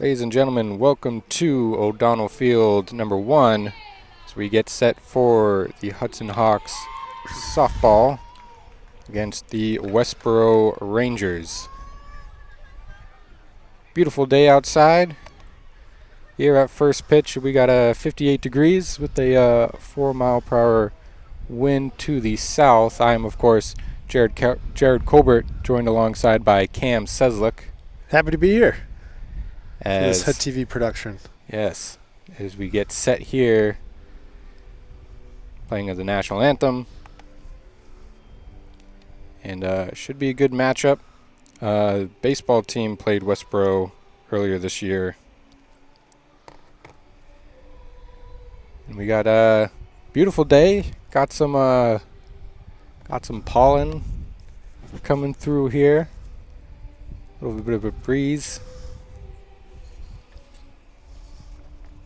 Ladies and gentlemen, welcome to O'Donnell Field number 1 as we get set for the Hudson Hawks softball against the Westborough Rangers. Beautiful day outside. Here at first pitch, we got 58 degrees with a 4-mile-per-hour wind to the south. I am, of course, Jared Colbert, joined alongside by Cam Seslick. Happy to be here for As this HUD-TV production. Yes, as we get set here, playing of the national anthem, and should be a good matchup. Baseball team played Westborough earlier this year, and we got a beautiful day. Got some pollen coming through here. A little bit of a breeze.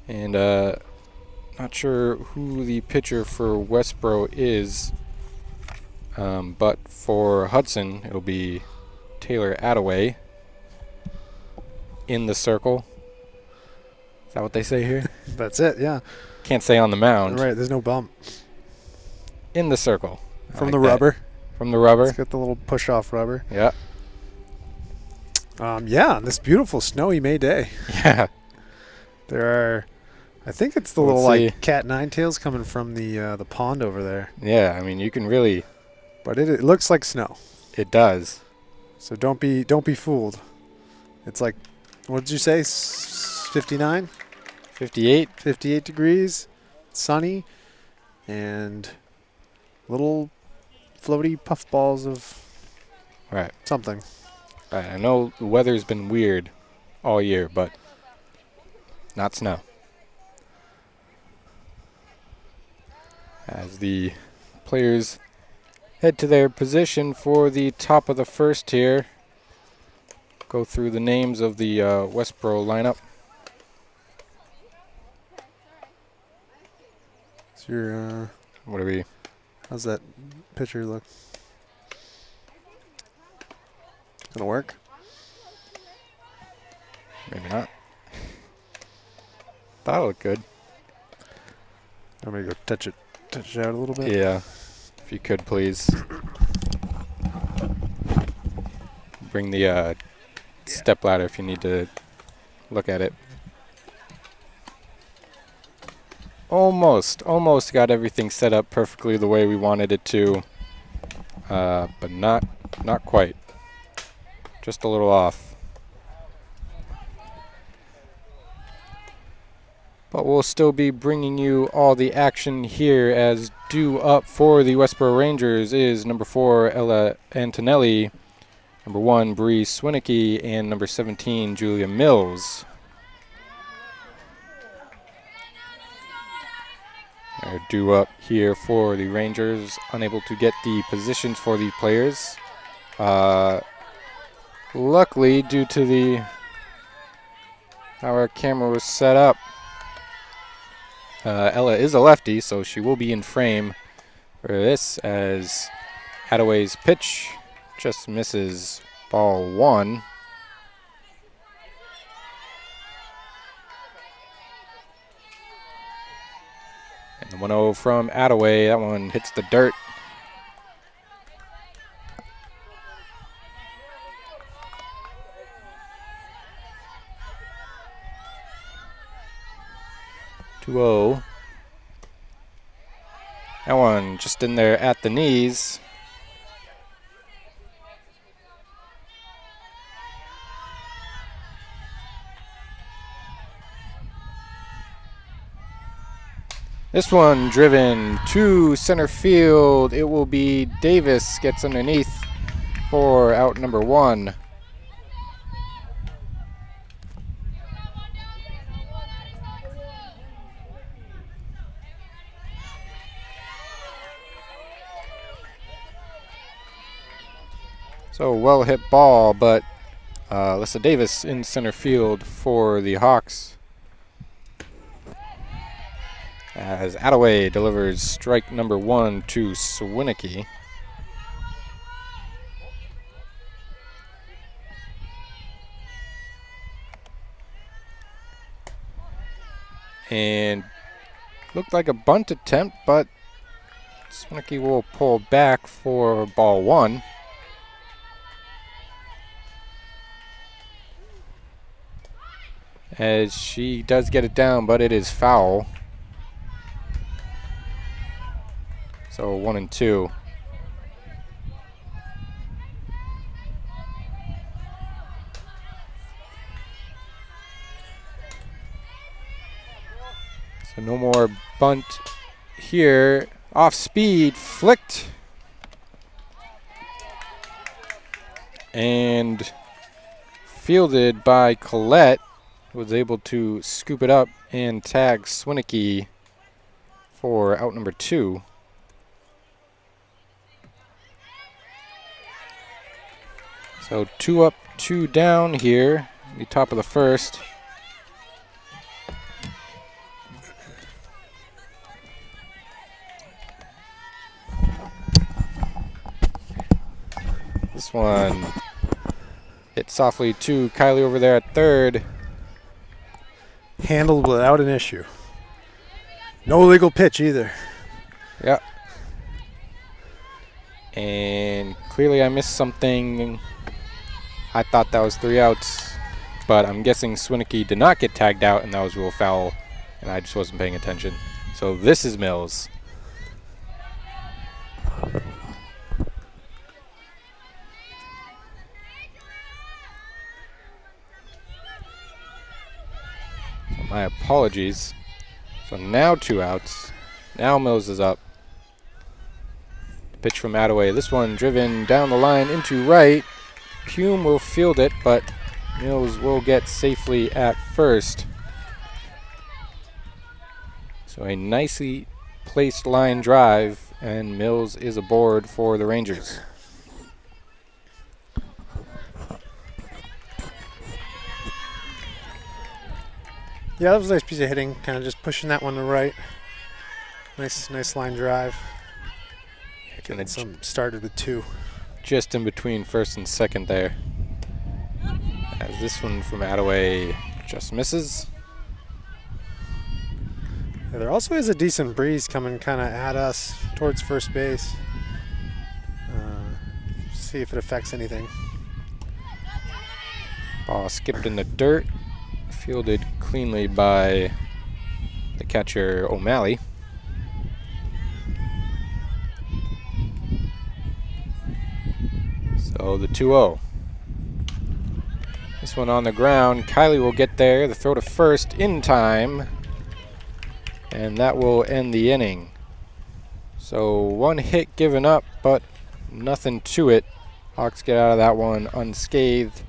And not sure who the pitcher for Westborough is, but for Hudson, it'll be Taylor Attaway in the circle. Is that what they say here? That's it, yeah. Can't say on the mound. Right, there's no bump. In the circle. From the rubber. From the rubber. Let's get the little push-off rubber. Yeah. Yeah, on this beautiful snowy May day. Yeah. There are, I think it's the Let's little see. like cat nine tails coming from the pond over there. Yeah, I mean you can really. But it looks like snow. It does. So don't be fooled. It's like, what did you say? 59? 58. 58 degrees, sunny, and little floaty puff balls of Right. something. Right. I know the weather's been weird all year, but not snow. As the players head to their position for the top of the first here, go through the names of the Westborough lineup. So your, What are we? how's that picture look? Gonna work? Maybe not. That'll look good. I'm gonna go touch it out a little bit. Yeah. If you could, please. Bring the step ladder if you need to look at it. Almost got everything set up perfectly the way we wanted it to, but not quite. Just a little off. But we'll still be bringing you all the action here, as due up for the Westborough Rangers is number 4, Ella Antonelli, number 1, Bree Swinicky, and number 17, Julia Mills. They're due up here for the Rangers, unable to get the positions for the players. Luckily, due to how our camera was set up, Ella is a lefty, so she will be in frame for this, as Attaway's pitch just misses ball 1. And the 1-0 from Attaway, that one hits the dirt. That one just in there at the knees. This one driven to center field. It will be Davis gets underneath for out number 1. So well hit ball, but Alyssa Davis in center field for the Hawks, as Attaway delivers strike number 1 to Swinicky. And looked like a bunt attempt, but Swinicky will pull back for ball 1. As she does get it down, but it is foul. So 1-2. So no more bunt here. Off speed, flicked. And fielded by Collette, who was able to scoop it up and tag Swinicky for out number 2. So 2 up, 2 down here, the top of the first. This one hit softly to Kylie over there at third. Handled without an issue. No legal pitch either. Yep. And clearly I missed something. I thought that was 3 outs, but I'm guessing Swinicky did not get tagged out, and that was real foul, and I just wasn't paying attention. So this is Mills. So my apologies. So now 2 outs. Now Mills is up. Pitch from Attaway. This one driven down the line into right. Pume will field it, but Mills will get safely at first. So a nicely placed line drive, and Mills is aboard for the Rangers. Yeah, that was a nice piece of hitting, kind of just pushing that one to right. Nice line drive. Getting some started with 2. Just in between first and second there. As this one from Attaway just misses. Yeah, there also is a decent breeze coming kind of at us towards first base. See if it affects anything. Ball skipped in the dirt. Fielded cleanly by the catcher O'Malley. So the 2-0. This one on the ground. Kylie will get there. The throw to first in time. And that will end the inning. So 1 hit given up, but nothing to it. Hawks get out of that one unscathed.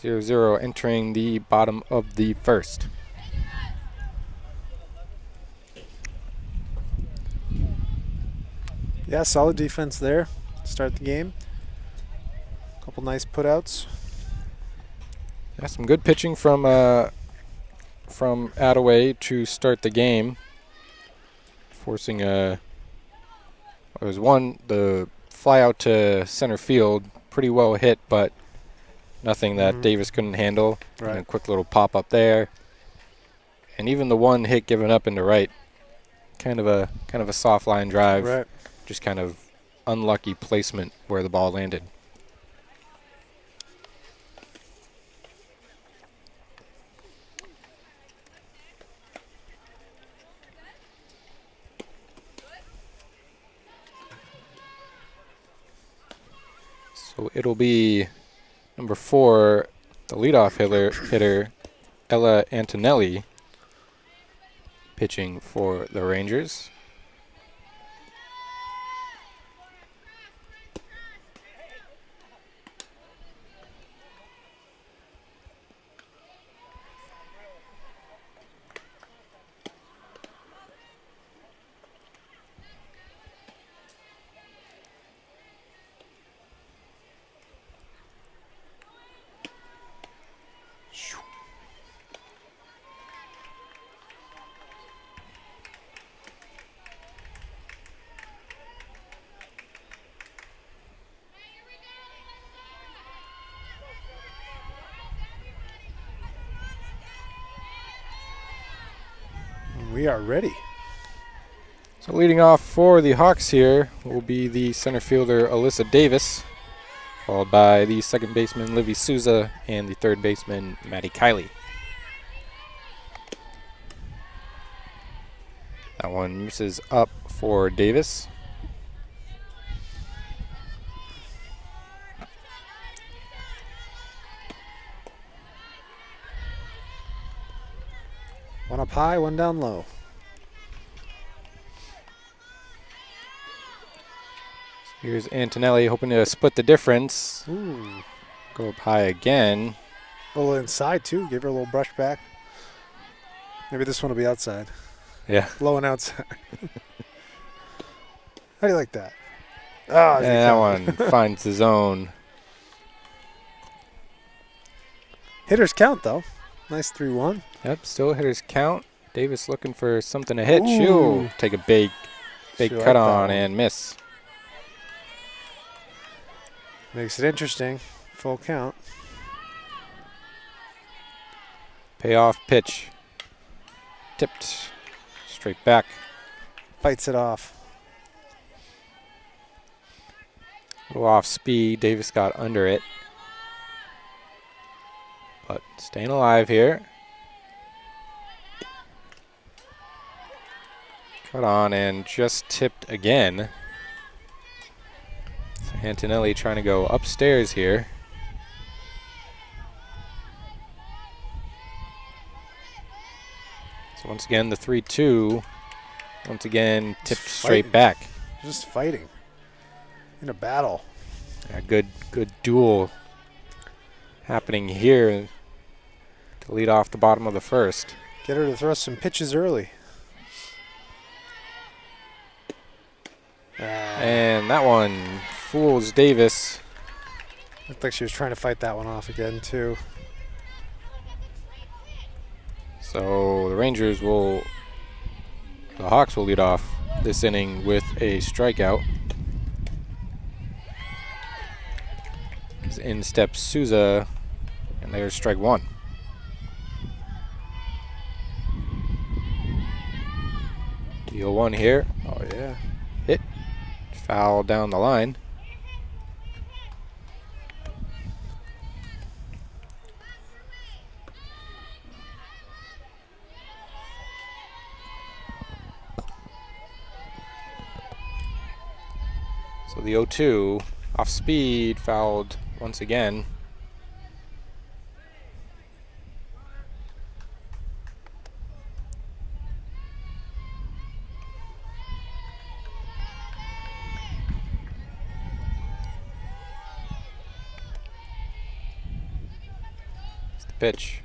0-0 entering the bottom of the first. Yeah, solid defense there. Start the game. Couple nice putouts. Yeah, some good pitching from Attaway to start the game. Forcing the fly out to center field, pretty well hit, but nothing that Davis couldn't handle. Right. And a quick little pop up there. And even the 1 hit given up into right, kind of a soft line drive. Right. Just kind of unlucky placement where the ball landed. So it'll be number 4, the leadoff hitter Ella Antonelli, pitching for the Rangers. We are ready. So leading off for the Hawks here will be the center fielder Alyssa Davis, followed by the second baseman Livy Souza and the third baseman Maddie Kiley. That one misses up for Davis. One up high, one down low. Here's Antonelli hoping to split the difference. Ooh. Go up high again. A little inside, too. Give her a little brush back. Maybe this one will be outside. Yeah. Low and outside. How do you like that? Oh, And that one finds the zone. Hitters count, though. Nice 3-1. Yep, still hitters count. Davis looking for something to hit. Ooh. She'll take a big She cut liked that on one. and miss. Makes it interesting. Full count. Payoff pitch. Tipped straight back. Fights it off. A little off speed. Davis got under it. But staying alive here. Cut on and just tipped again. So Antonelli trying to go upstairs here. So once again, the 3-2. Once again, tipped straight fighting. back. Just fighting. In a battle. A good duel happening here to lead off the bottom of the first. Get her to throw some pitches early. And that one fools Davis. Looked like she was trying to fight that one off again, too. So the Hawks will lead off this inning with a strikeout. In steps Souza, and there's strike one. The 0-1 here. Oh, yeah. Hit. Foul down the line. So the 0-2 off speed, fouled once again. It's the pitch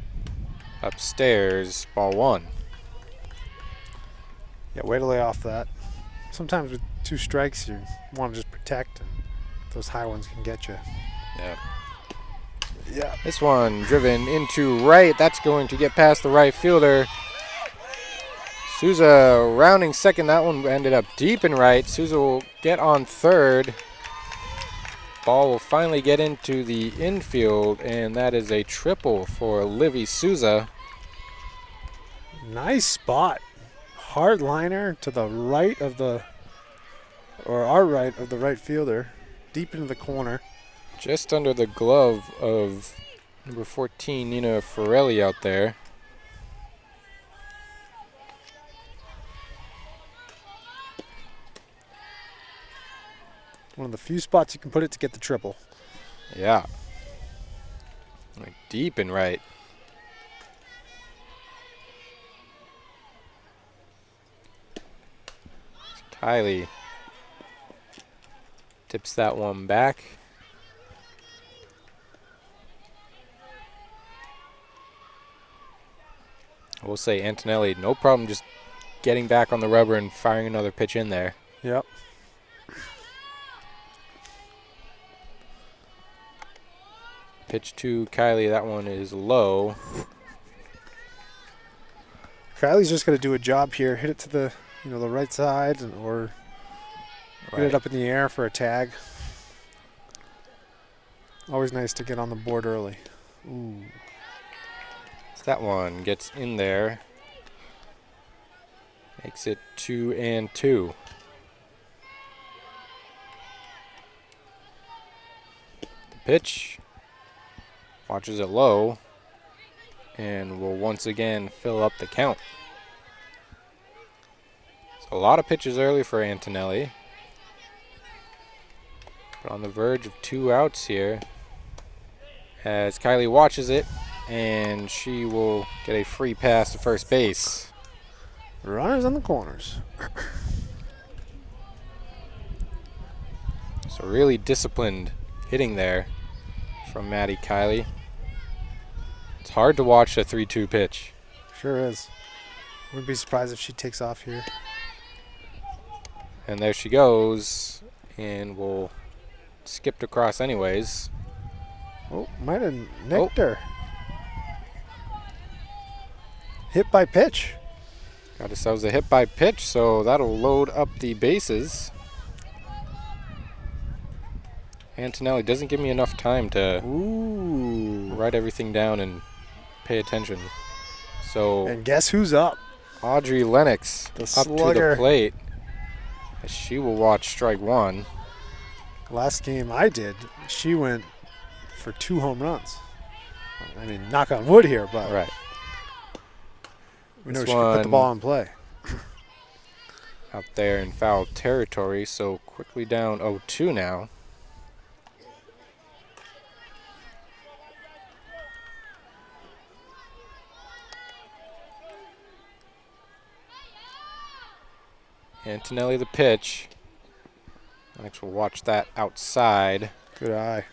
upstairs, ball one. Yeah, way to lay off that. Sometimes with 2 strikes, you want to just protect, and those high ones can get you. Yeah. Yeah. This one driven into right. That's going to get past the right fielder. Souza rounding second. That one ended up deep in right. Souza will get on third. Ball will finally get into the infield, and that is a triple for Livy Souza. Nice spot. Hard liner to the right of the, or our right of the right fielder, deep into the corner. Just under the glove of number 14, Nina Forelli out there. One of the few spots you can put it to get the triple. Yeah. Like deep in right. Kiley tips that one back. I will say Antonelli, no problem just getting back on the rubber and firing another pitch in there. Yep. Pitch to Kiley, that one is low. Kylie's just going to do a job here. Hit it to the, the right side, or get it up in the air for a tag. Always nice to get on the board early. Ooh. So that one gets in there. Makes it 2-2. The pitch. Watches it low. And will once again fill up the count. So a lot of pitches early for Antonelli. But on the verge of 2 outs here. As Kylie watches it. And she will get a free pass to first base. Runners on the corners. So really disciplined hitting there from Maddie Kiley. It's hard to watch a 3-2 pitch. Sure is. Wouldn't be surprised if she takes off here. And there she goes. And will skip across anyways. Oh, might have nicked her. Hit by pitch. Got ourselves a hit by pitch, so that'll load up the bases. Antonelli doesn't give me enough time to write everything down and pay attention. So And guess who's up? Audrey Lennox The up to slugger. the plate. As she will watch strike one. Last game I did, she went for 2 home runs. I mean, knock on wood here, but Right. we know This she can put the one- ball in play. Out there in foul territory, so quickly down 0-2 now. Antonelli the pitch. Next we'll watch that outside. Good eye.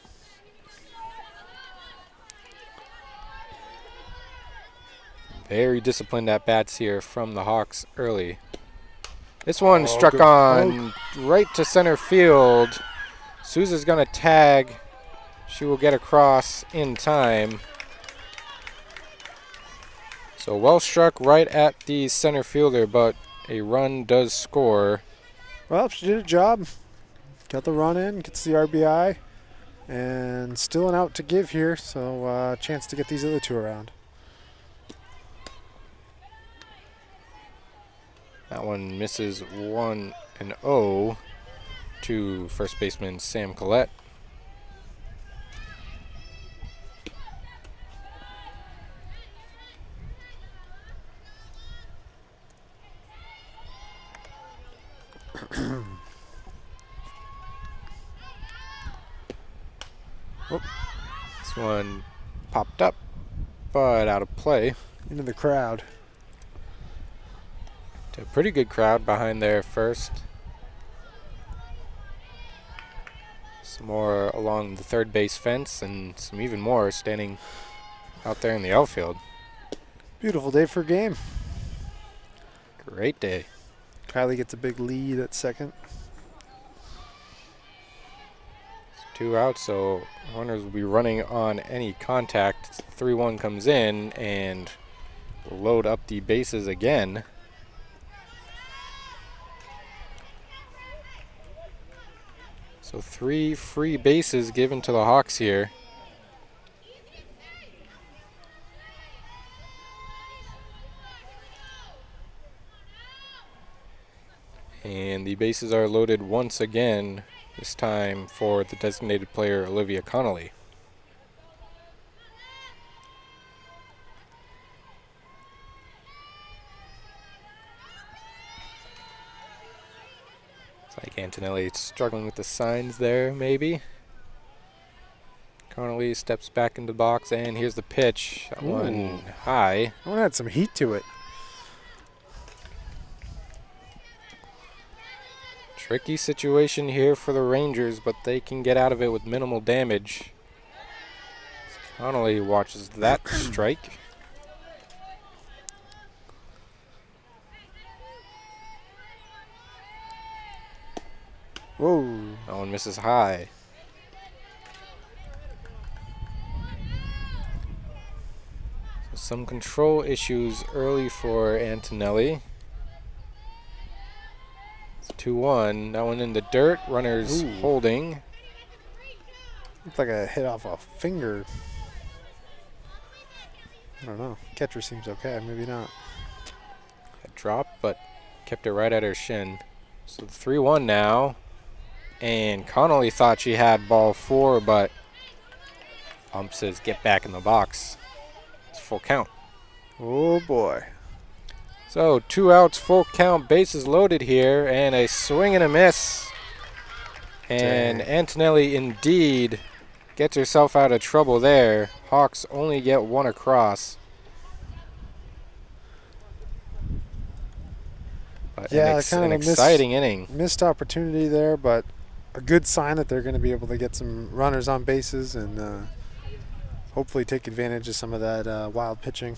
Very disciplined at bats here from the Hawks early. This one Oh, struck good on right to center field. Souza's going to tag. She will get across in time. So well struck right at the center fielder, but a run does score. Well, she did a job. Got the run in, gets the RBI, and still an out to give here, so chance to get these other 2 around. That one misses 1-0 to first baseman Sam Collette. This one popped up, but out of play. Into the crowd. A pretty good crowd behind there first. Some more along the third base fence and some even more standing out there in the outfield. Beautiful day for a game. Great day. Kylie gets a big lead at second. 2 outs, so runners will be running on any contact. 3-1 comes in and will load up the bases again. So 3 free bases given to the Hawks here. And the bases are loaded once again, this time for the designated player Olivia Connolly. It's like Antonelli struggling with the signs there, maybe. Connolly steps back into the box, and here's the pitch. That one high. That one had some heat to it. Tricky situation here for the Rangers, but they can get out of it with minimal damage. Connolly watches that strike. Whoa. That one misses high. So some control issues early for Antonelli. 2-1. That one in the dirt. Runners holding. Looked like a hit off a finger. I don't know. Catcher seems okay. Maybe not. A drop, but Kept it right at her shin. So 3-1 now. And Connolly thought she had ball 4, but ump says get back in the box. It's full count. Oh, boy. So 2 outs, full count, bases loaded here, and a swing and a miss. And Antonelli indeed gets herself out of trouble there. Hawks only get 1 across. But Yeah, an exciting inning. Missed opportunity there, but a good sign that they're going to be able to get some runners on bases and hopefully take advantage of some of that wild pitching.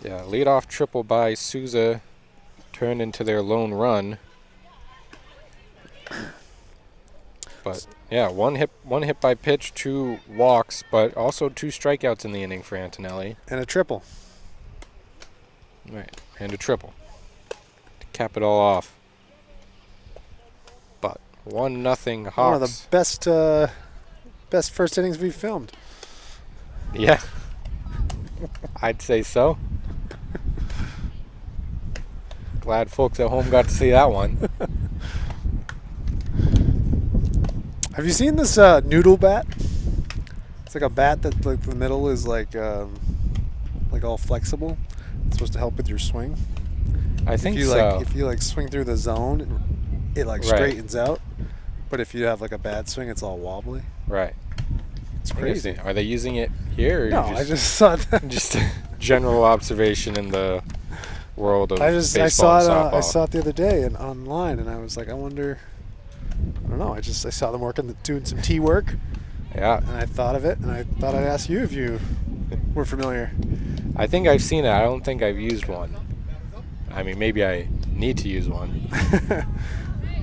Yeah, leadoff triple by Souza turned into their lone run. But yeah, one hit by pitch, 2 walks, but also 2 strikeouts in the inning for Antonelli. And a triple. Right, and a triple to cap it all off. But 1-0 Hawks. One of the best first innings we've filmed. Yeah, I'd say so. Glad folks at home got to see that one. Have you seen this noodle bat? It's like a bat that like the middle is like all flexible. It's supposed to help with your swing. I think If you like swing through the zone, it like Right. straightens out. But if you have like a bad swing, it's all wobbly. Right. It's crazy. Are they using it here? Or No, I just saw that. just general observation in the world of I baseball saw and it. softball. I saw it the other day and online, and I was like, I wonder. I don't know. I saw them doing some tee work, Yeah, and I thought of it, and I thought I'd ask you if you were familiar. I think I've seen it. I don't think I've used one. I mean, maybe I need to use one.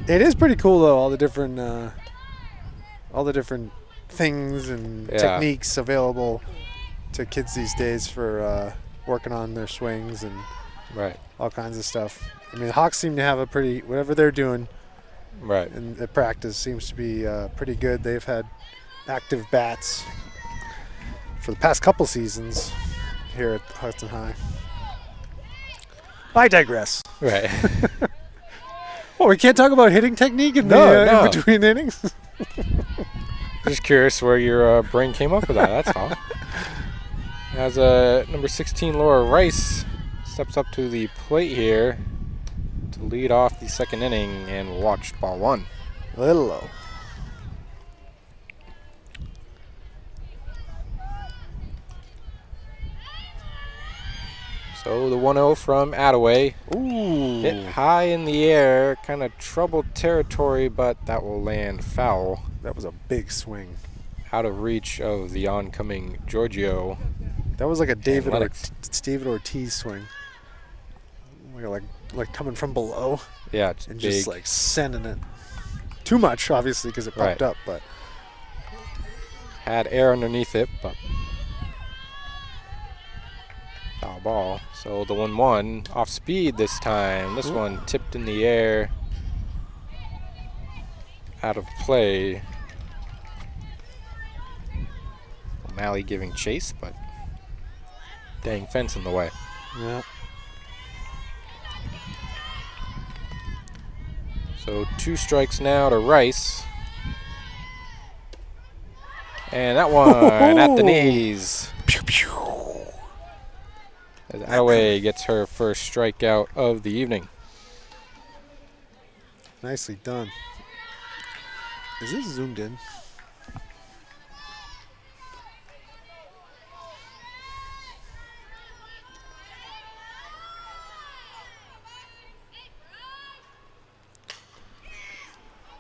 It is pretty cool though. All the different things and techniques available to kids these days for working on their swings and Right. all kinds of stuff. I mean, the Hawks seem to have a pretty whatever they're doing. Right. And the practice seems to be pretty good. They've had active bats for the past couple seasons here at Hudson High. I digress. Right. Oh, we can't talk about hitting technique in No. in between innings? Just curious where your brain came up with that. That's all. As number 16, Laura Rice, steps up to the plate here to lead off the second inning and watch ball 1. A little low. So the 1-0 from Attaway. Ooh. Hit high in the air, kind of troubled territory, but that will land foul. That was a big swing. Out of reach of the oncoming Giorgio. That was like a David Lennox. Ortiz swing. Like coming from below Yeah, it's and big. just like sending it. Too much, obviously, because it popped Right. up, but Had air underneath it, but foul ball. So the 1-1 off speed this time. This one tipped in the air, out of play. O'Malley giving chase, but dang fence in the way. yeah. So 2 strikes now to Rice. And that one at the knees. Pew, pew. As Attaway gets her first strikeout of the evening. Nicely done. Is this zoomed in?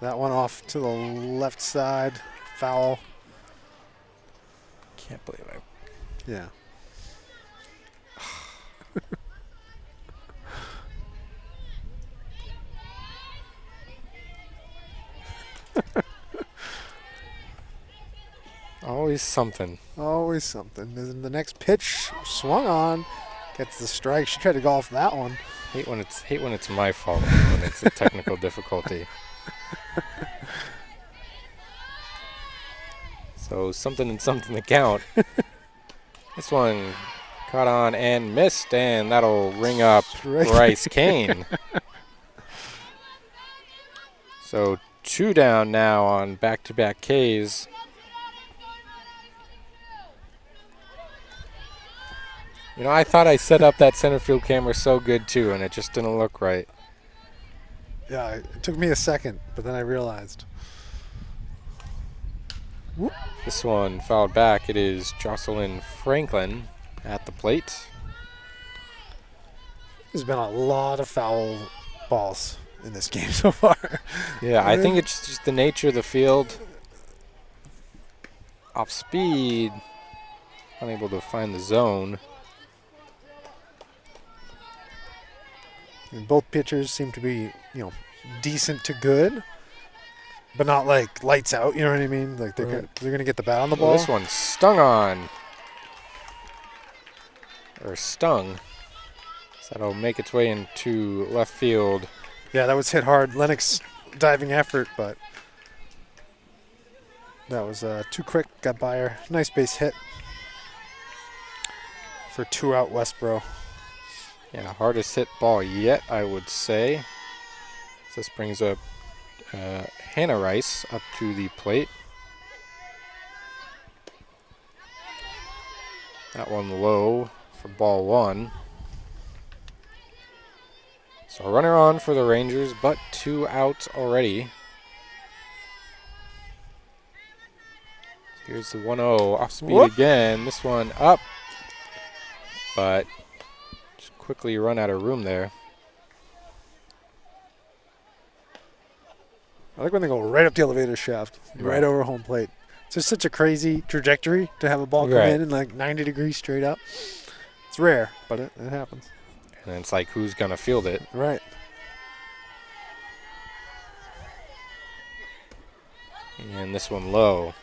That one off to the left side. Foul. Can't believe I. Yeah. Always something. Always something. Then the next pitch swung on. Gets the strike. She tried to go off that one. Hate when it's my fault when it's a technical difficulty. So something and something to count. This one Caught on and missed, and that'll ring up Bryce Kane. So 2 down now on back-to-back Ks. You know, I thought I set up that center field camera so good too, and it just didn't look right. Yeah, it took me a second, but then I realized. Whoop. This one fouled back. It is Jocelyn Franklin at the plate. There's been a lot of foul balls in this game so far. Yeah, I think it's just the nature of the field. Off speed, unable to find the zone. And both pitchers seem to be, decent to good, but not like lights out. You know what I mean? Like they're gonna get the bat on the ball. This one stung on, or stung. So that'll make its way into left field. Yeah, that was hit hard. Lennox diving effort, but that was too quick. Got by her. Nice base hit for 2 out Westborough. Yeah, hardest hit ball yet, I would say. This brings up Hannah Rice up to the plate. That one low for ball 1. So a runner on for the Rangers, but 2 outs already. Here's the 1-0 off speed again. This one up, but just quickly run out of room there. I like when they go right up the elevator shaft, right over home plate. It's just such a crazy trajectory to have a ball come in like 90 degrees straight up. It's rare, but it happens. And it's like, who's going to field it? Right. And this one low.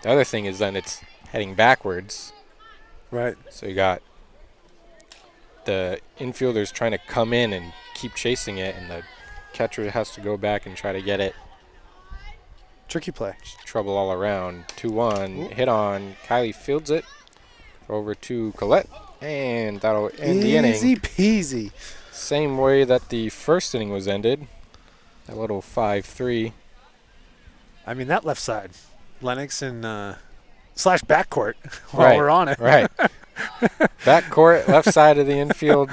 The other thing is then it's heading backwards. Right. So you got the infielders trying to come in and keep chasing it, and the catcher has to go back and try to get it. Tricky play. Just trouble all around. 2-1. Hit on. Kylie fields it. Over to Colette. And that'll end the inning. Easy peasy. Same way that the first inning was ended. A little 5-3. I mean, that left side. Lennox and slash backcourt while we're on it. Right. Backcourt, left side of the infield.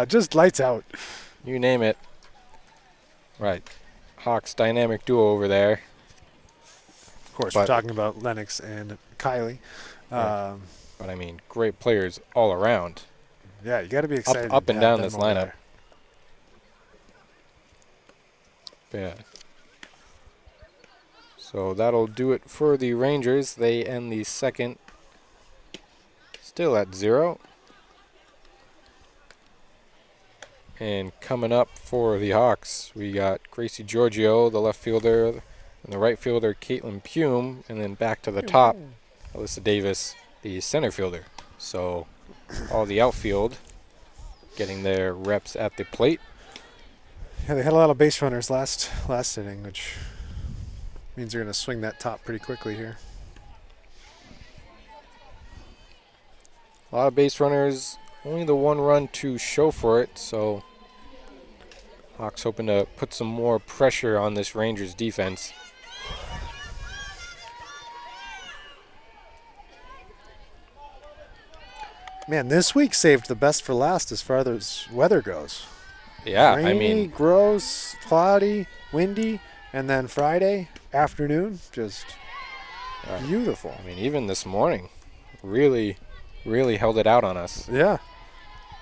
Just lights out. You name it. Right. Hawks dynamic duo over there. Of course, we're talking about Lennox and Kylie. But, I mean, great players all around. Yeah, you got to be excited. Up and down this lineup. Yeah. So that'll do it for the Rangers. They end the second still at 0. And coming up for the Hawks, we got Gracie Giorgio, the left fielder, and the right fielder, Caitlin Pume, and then back to the top, Alyssa Davis, the center fielder. So all the outfield getting their reps at the plate. Yeah, they had a lot of base runners last inning, which means they're going to swing that top pretty quickly here. A lot of base runners, only the 1 run to show for it, so Hawks hoping to put some more pressure on this Rangers defense. Man, this week saved the best for last as far as weather goes. Yeah, Rainy, I mean, gross, cloudy, windy, and then Friday afternoon, just beautiful. I mean, even this morning, really held it out on us. Yeah.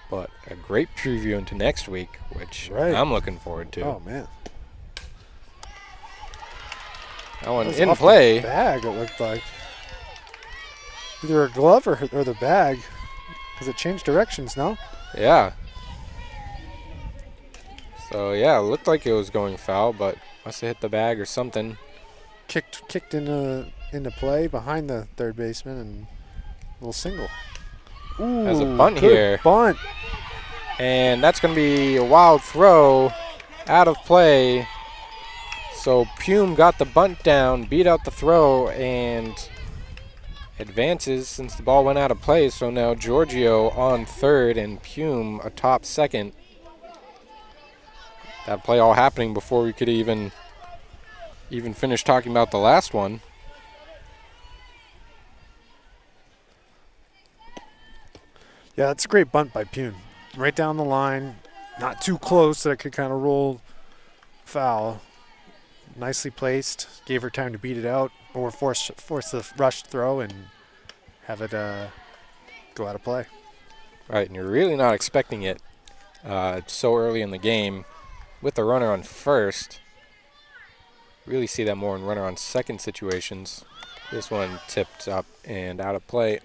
But a great preview into next week, which I'm looking forward to. Oh, man. That one in play. The bag, it looked like. Either a glove or the bag, because it changed directions, no? Yeah. So, yeah, it looked like it was going foul, but must have hit the bag or something. Kicked into play behind the third baseman and a little single. Ooh, there's a bunt here. Bunt. And that's going to be a wild throw out of play. So Pume got the bunt down, beat out the throw, and advances since the ball went out of play. So now Giorgio on third and Pume atop second. That play all happening before we could even finish talking about the last one. Yeah, that's a great bunt by Pume. Right down the line, not too close that it could kind of roll foul. Nicely placed. Gave her time to beat it out or force the rush throw and have it go out of play. Right, and you're really not expecting it so early in the game with the runner on first. Really see that more in runner on second situations. This one tipped up and out of play.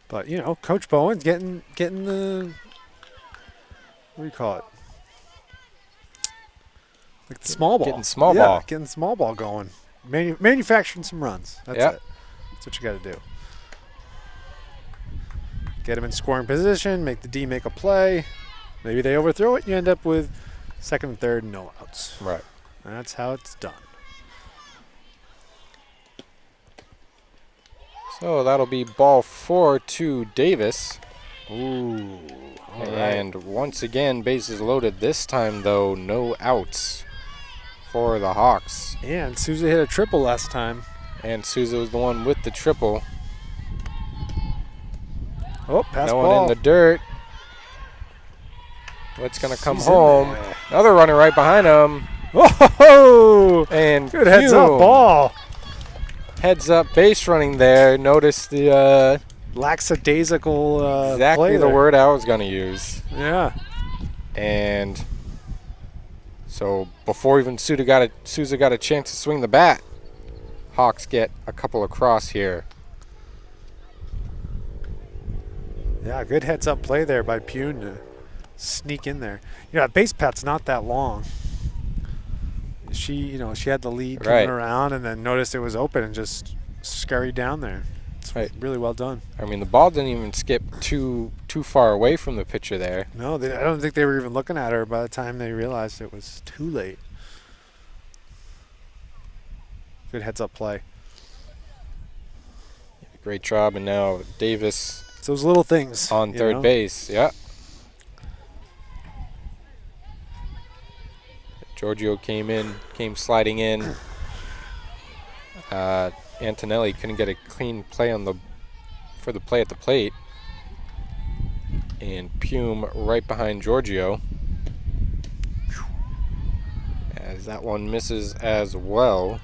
But, you know, Coach Bowen's getting the, what do you call it? Like the small ball. Getting small ball. Getting small ball going. Manufacturing some runs. That's it. That's what you got to do. Get them in scoring position, make the D make a play. Maybe they overthrow it, and you end up with second and third, no outs. Right. That's how it's done. So that'll be ball 4 to Davis. Ooh. And once again, bases loaded. This time, though, no outs for the Hawks. And Souza hit a triple last time. And Souza was the one with the triple. Oh, pass no ball. one in the dirt. What's going to come She's home? Another runner right behind him. Oh! And good heads up ball. Heads up base running there. Notice the lackadaisical exactly play the there. word I was going to use. Yeah. And so before even Souza got a chance to swing the bat, Hawks get a couple across here. Yeah, good heads up play there by Pune to sneak in there. You know, base path's not that long. She had the lead coming around and then noticed it was open and just scurried down there. It's really well done. I mean, the ball didn't even skip too far away from the pitcher there. No, I don't think they were even looking at her by the time they realized it was too late. Good heads up play. Great job, and now Davis. It's those little things on third base. Yeah. Giorgio came sliding in. Antonelli couldn't get a clean play for the play at the plate. And Pume right behind Giorgio. As that one misses as well.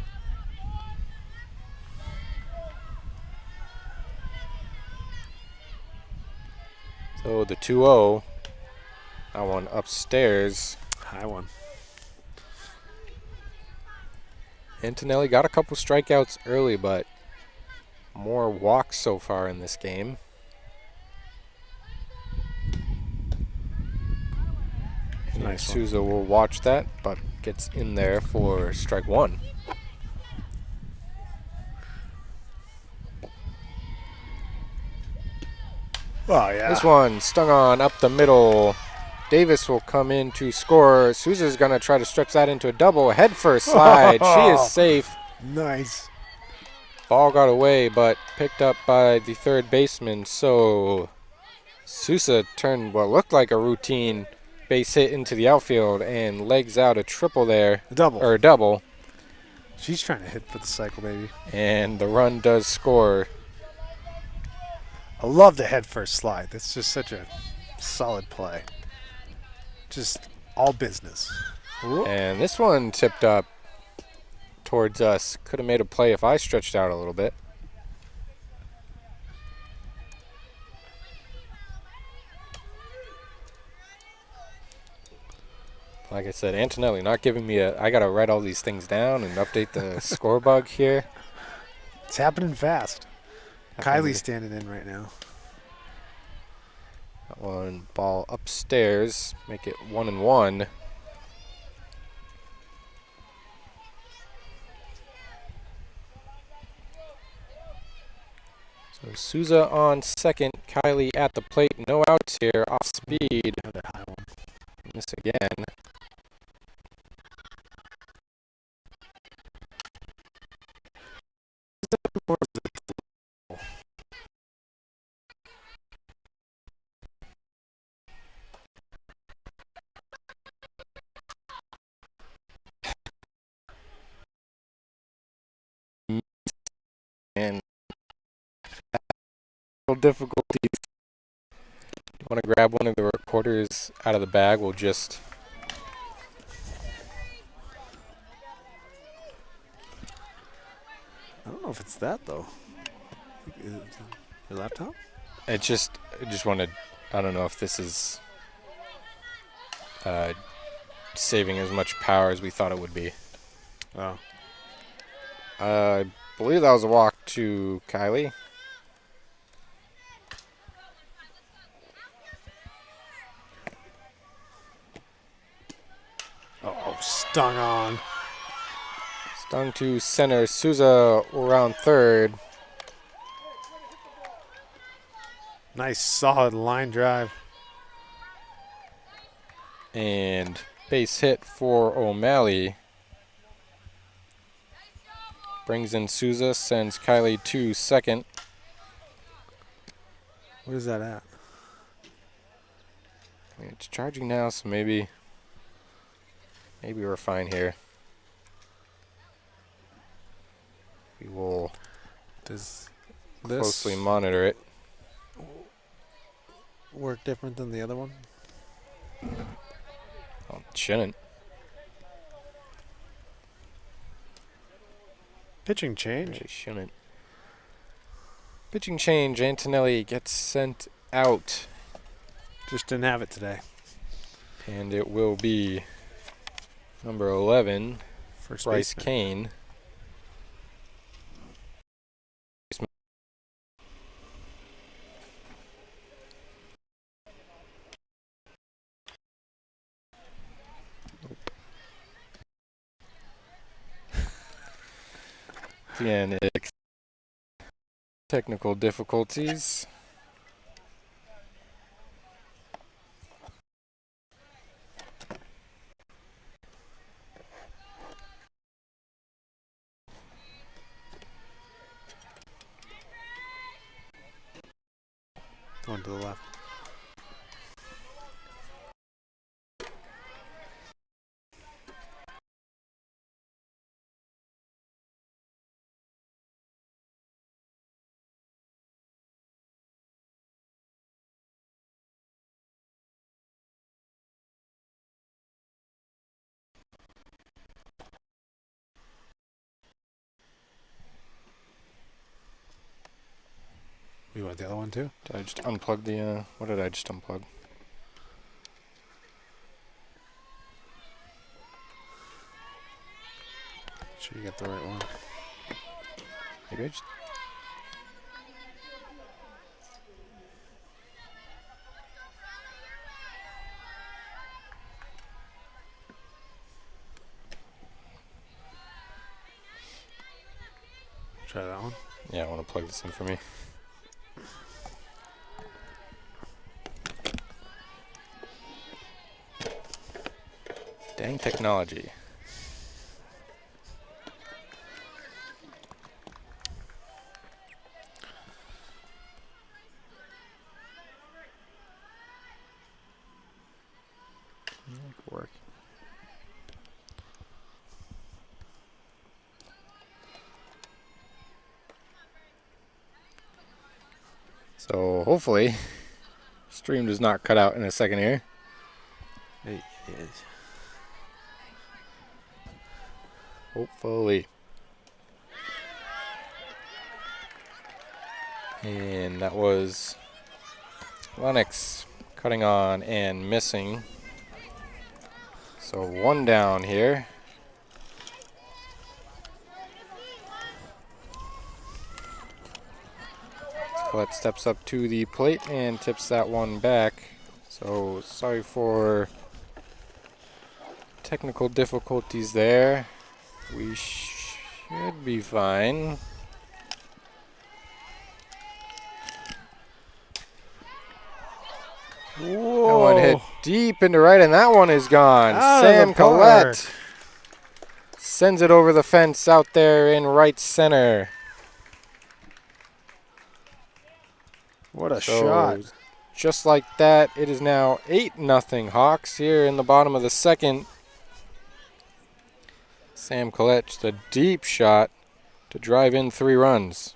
So the 2-0. That one upstairs. High one. Antonelli got a couple strikeouts early, but more walks so far in this game. And Souza will watch that, but gets in there for strike one. Oh, yeah. This one stung on up the middle. Davis will come in to score. Souza's going to try to stretch that into a double. Head first slide. She is safe. Nice. Ball got away, but picked up by the third baseman. So Souza turned what looked like a routine base hit into the outfield and legs out a triple there. A double. She's trying to hit for the cycle, baby. And the run does score. I love the head first slide. That's just such a solid play. Just all business. Ooh. And this one tipped up towards us. Could have made a play if I stretched out a little bit. Like I said, Antonelli not giving me I got to write all these things down and update the score bug here. It's happening fast. Kylie's standing in right now. That one ball upstairs, make it 1-1. So Souza on second, Kylie at the plate, no outs here, off speed. Another high one. Miss again. difficulties. You want to grab one of the recorders out of the bag? We'll just. I don't know if it's that though. Is it your laptop? I just wanted. I don't know if this is saving as much power as we thought it would be. Oh. I believe that was a walk to Kylie. Oh, stung on. Stung to center. Souza around third. Nice solid line drive. And base hit for O'Malley. Brings in Souza, sends Kylie to second. What is that at? I mean, it's charging now, so maybe we're fine here. We will Does closely this monitor it. work different than the other one? Well, it shouldn't. Pitching change. Really shouldn't. Pitching change. Antonelli gets sent out. Just didn't have it today. And it will be number 11, First Bryce baseman. Kane. Again, technical difficulties. Going to the left. You want the other one too? Did I just unplug the, what did I just unplug? Sure you got the right one. Maybe I just. Try that one. Yeah, I want to plug this in for me. Dang technology. Work. So hopefully, stream does not cut out in a second here. It is. Hopefully. And that was Lennox cutting on and missing. So one down here. Colette steps up to the plate and tips that one back. So sorry for technical difficulties there. We should be fine. Whoa. That one hit deep into right, and that one is gone. Out of Sam the park. Collette sends it over the fence out there in right center. What a So, shot. just like that, it is now 8-0 Hawks here in the bottom of the second. Sam Collette, just a deep shot to drive in 3 runs.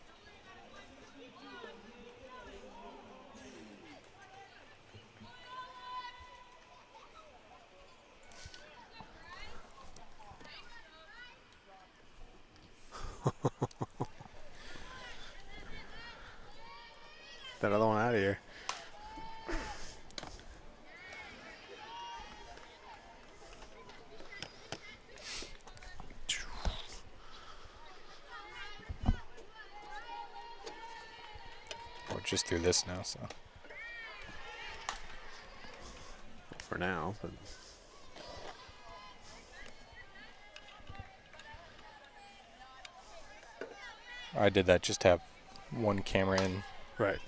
just through this now, so. For now, but I did that just to have one camera in. right.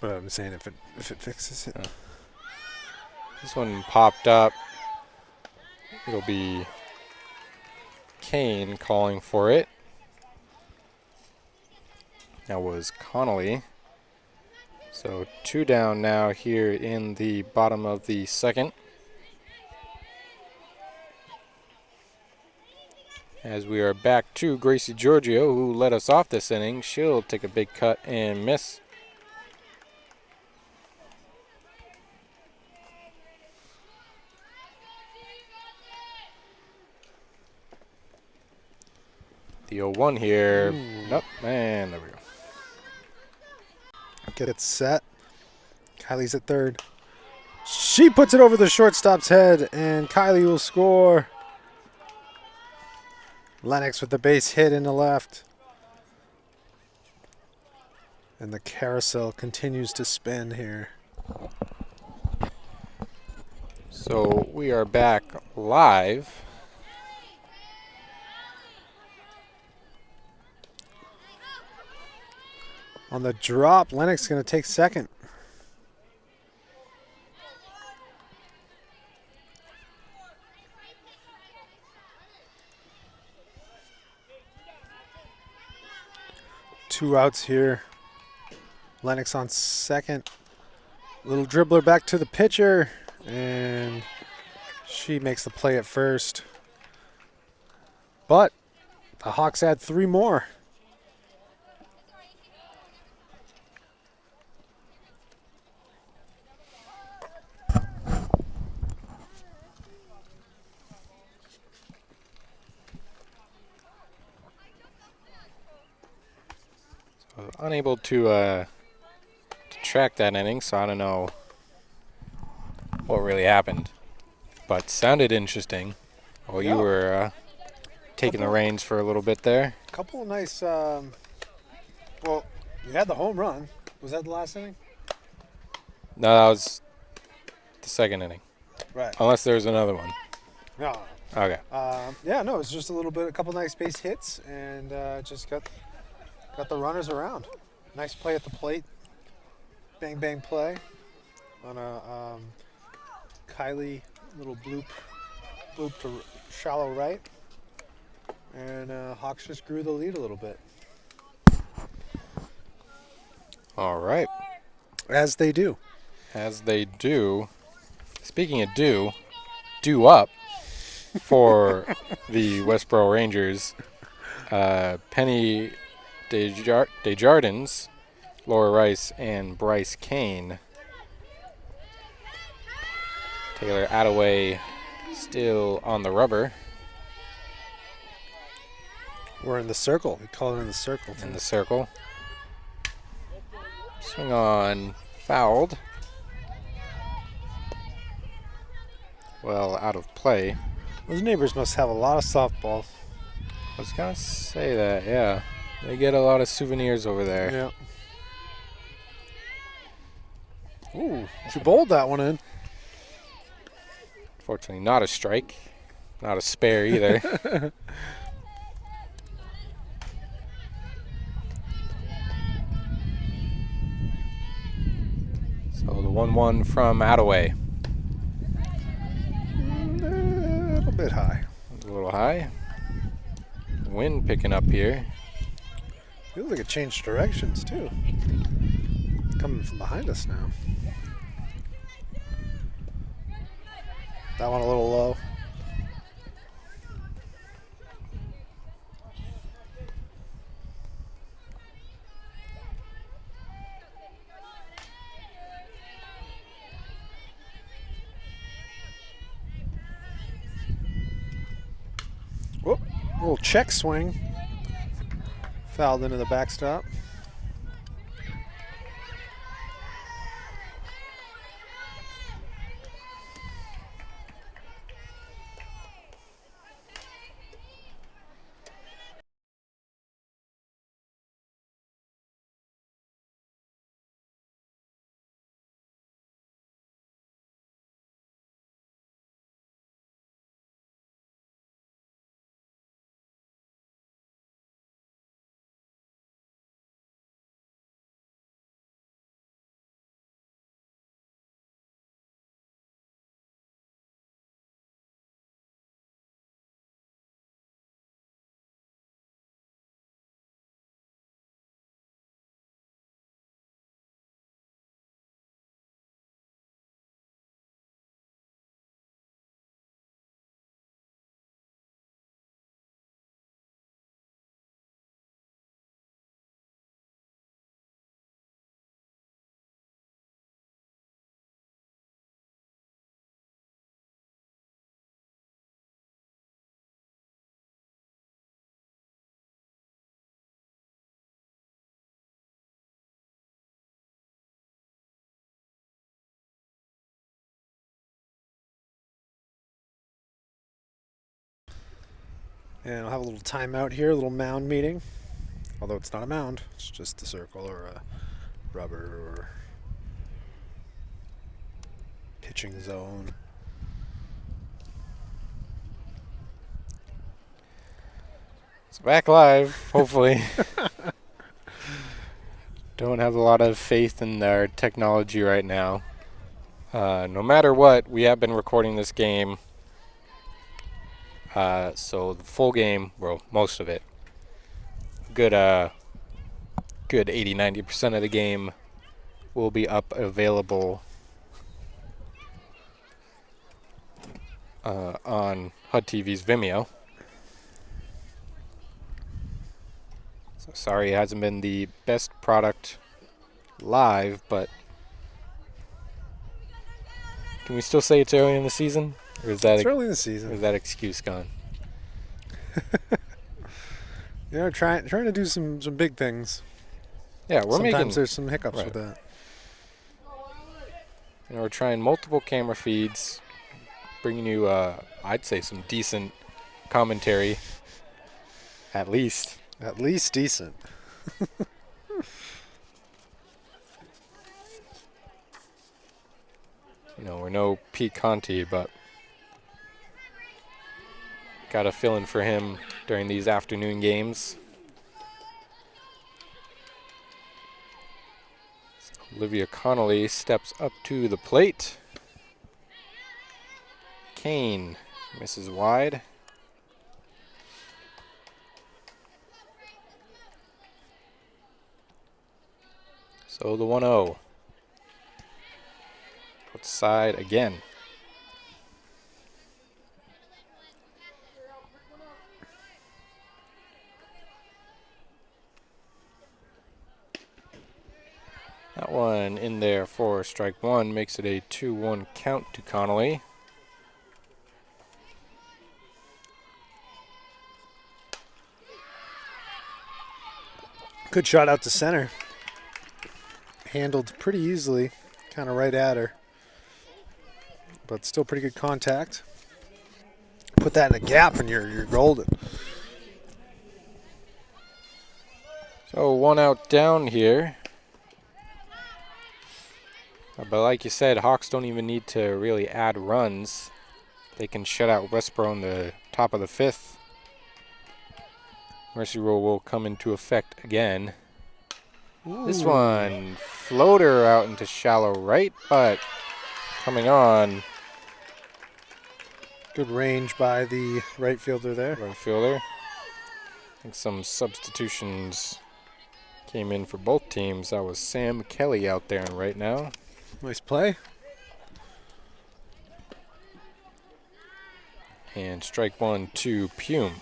But I'm saying if it fixes it. This one popped up. It'll be Kane calling for it. That was Connolly. So 2 down now here in the bottom of the second. As we are back to Gracie Giorgio, who led us off this inning. She'll take a big cut and miss. The 0-1 here. Nope, and there we go. Get it set. Kylie's at third. She puts it over the shortstop's head, and Kylie will score. Lennox with the base hit in the left. And the carousel continues to spin here. So we are back live. On the drop, Lennox is going to take second. Two outs here. Lennox on second. Little dribbler back to the pitcher, and she makes the play at first. But the Hawks add 3 more. Unable to track that inning, so I don't know what really happened. But sounded interesting. Well, you were taking the reins for a little bit there. A couple of nice, well, you had the home run. Was that the last inning? No, that was the second inning. Right. Unless there's another one. No. Okay. Yeah, no, it's just a couple nice base hits, and just got the runners around. Nice play at the plate. Bang, bang play on a Kylie little bloop to shallow right. And Hawks just grew the lead a little bit. All right. As they do. As they do. Speaking of due up for the Westborough Rangers. Penny Desjardins, Laura Rice, and Bryce Kane. Taylor Attaway still on the rubber. We're in the circle. We call it in the circle. In the circle. Swing on, fouled. Well, out of play. Those neighbors must have a lot of softballs. I was going to say that, yeah. They get a lot of souvenirs over there. Yeah. Ooh, she bowled that one in. Fortunately, not a strike. Not a spare either. So the 1-1 from Attaway. A little bit high. A little high. Wind picking up here. Feels like it changed directions too. Coming from behind us now. That one a little low. Whoop, little check swing. Fouled into the backstop. And I'll have a little timeout here, a little mound meeting. Although it's not a mound, it's just a circle or a rubber or pitching zone. It's back live, hopefully. Don't have a lot of faith in our technology right now. No matter what, we have been recording this game. So the full game, well, most of it, good 80-90% of the game will be up available on HUD-TV's Vimeo. So sorry it hasn't been the best product live, but can we still say it's early in the season? Or is that It's early in the season. Or is that excuse gone? Trying to do some big things. Yeah, Sometimes there's some hiccups right. with that. We're trying multiple camera feeds, bringing you, I'd say, some decent commentary, at least. At least decent. We're no Pete Conti, but got to fill in for him during these afternoon games. Olivia Connolly steps up to the plate. Kane misses wide. So the 1-0. Outside again. That one in there for strike one makes it a 2-1 count to Connolly. Good shot out to center. Handled pretty easily, kind of right at her. But still pretty good contact. Put that in a gap and you're golden. So 1 out down here. But like you said, Hawks don't even need to really add runs. They can shut out Westborough in the top of the 5th. Mercy rule will come into effect again. Ooh. This one, floater out into shallow right, but coming on. Good range by the right fielder there. Right fielder. I think some substitutions came in for both teams. That was Sam Kelly out there right now. Nice play. And strike one to Pume.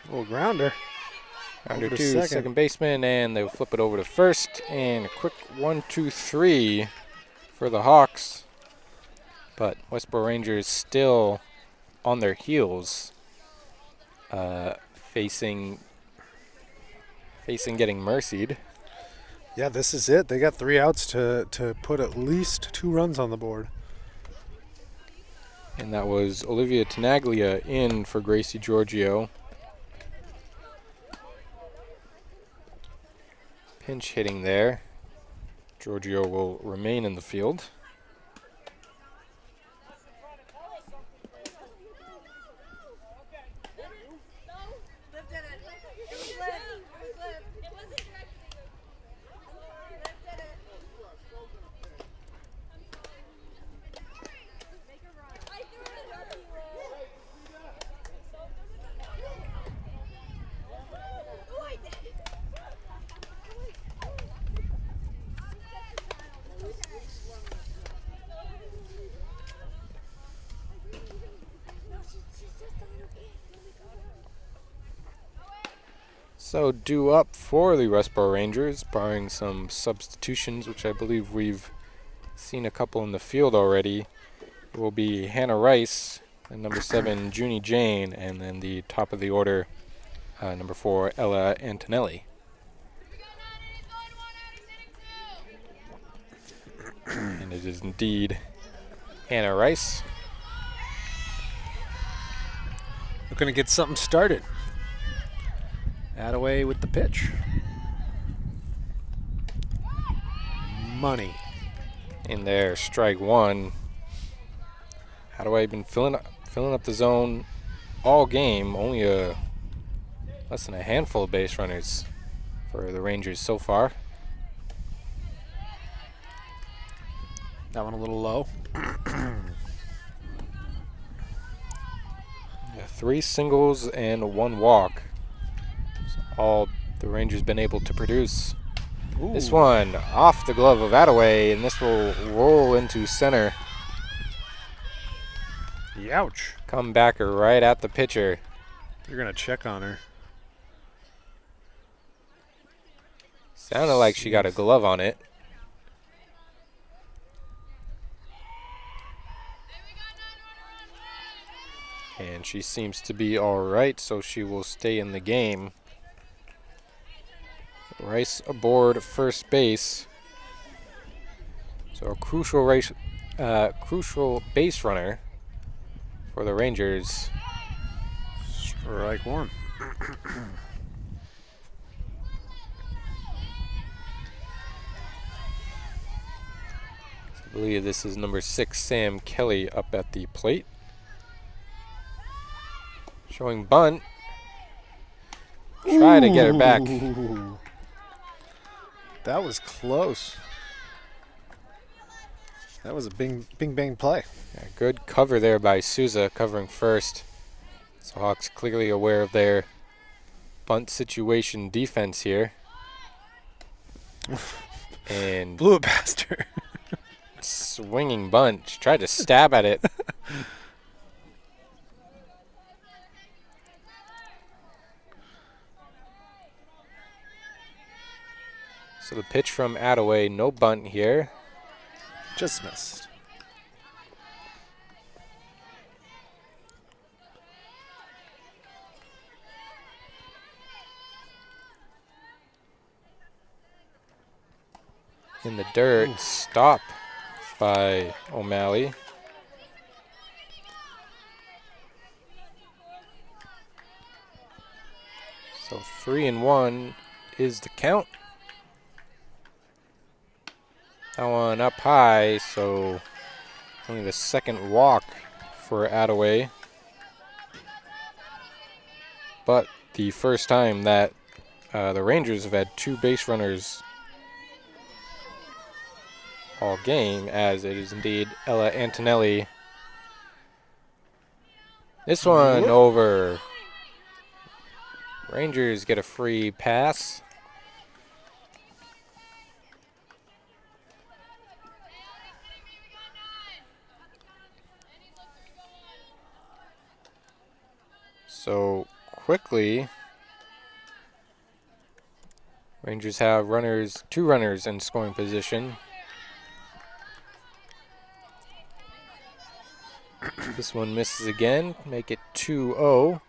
Little grounder. Grounder to second baseman, and they'll flip it over to first. And a quick 1-2-3 for the Hawks. But Westborough Rangers still on their heels, facing getting mercied. Yeah, this is it. They got 3 outs to put at least 2 runs on the board. And that was Olivia Tenaglia in for Gracie Giorgio. Pinch hitting there. Giorgio will remain in the field. So due up for the Westborough Rangers, barring some substitutions, which I believe we've seen a couple in the field already, will be Hannah Rice and number 7, Junie Jane, and then the top of the order, number 4, Ella Antonelli. And it is indeed Hannah Rice. Looking to get something started. Attaway with the pitch. Money. In there, strike one. Attaway been filling up the zone all game. Only less than a handful of base runners for the Rangers so far. That one a little low. Yeah, 3 singles and 1 walk. That's all the Rangers been able to produce. Ooh. This one off the glove of Attaway, and this will roll into center. Youch. Come back right at the pitcher. You're going to check on her. Sounded like she got a glove on it. And she seems to be all right, so she will stay in the game. Rice aboard first base. So a crucial base runner for the Rangers. Strike one. I believe this is number 6, Sam Kelly, up at the plate. Showing bunt. Try to get her back. That was close. That was a bing bang play. Yeah, good cover there by Souza, covering first. So Hawks clearly aware of their bunt situation defense here. And Blew it past her. swinging bunt. She tried to stab at it. So the pitch from Attaway, no bunt here. Just missed. In the dirt, stop by O'Malley. So 3-1 is the count. That one up high, so only the second walk for Attaway. But the first time that the Rangers have had 2 base runners all game, as it is indeed Ella Antonelli. This one over. Rangers get a free pass. So quickly, Rangers have 2 runners in scoring position. This one misses again, make it 2-0.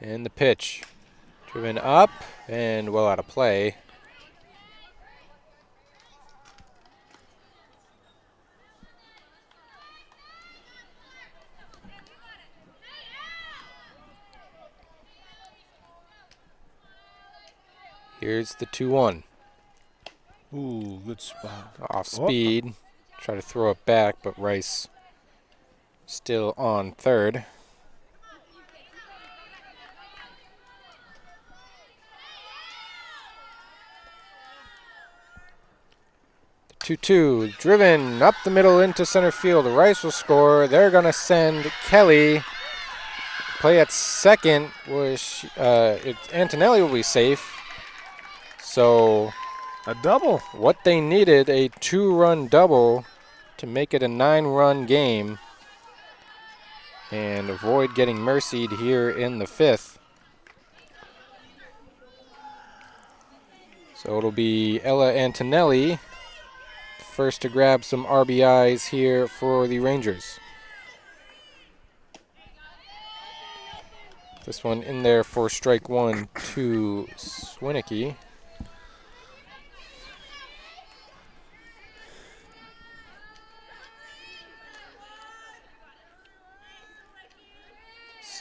And the pitch, driven up and well out of play. Here's the 2-1. Ooh, good spot. Off speed. Try to throw it back, but Rice still on third. The 2-2, driven up the middle into center field. Rice will score. They're going to send Kelly. Play at second. Antonelli will be safe. So a double. What they needed, a 2-run double to make it a 9-run game and avoid getting mercied here in the 5th. So it'll be Ella Antonelli, first to grab some RBIs here for the Rangers. This one in there for strike 1 to Swinicky.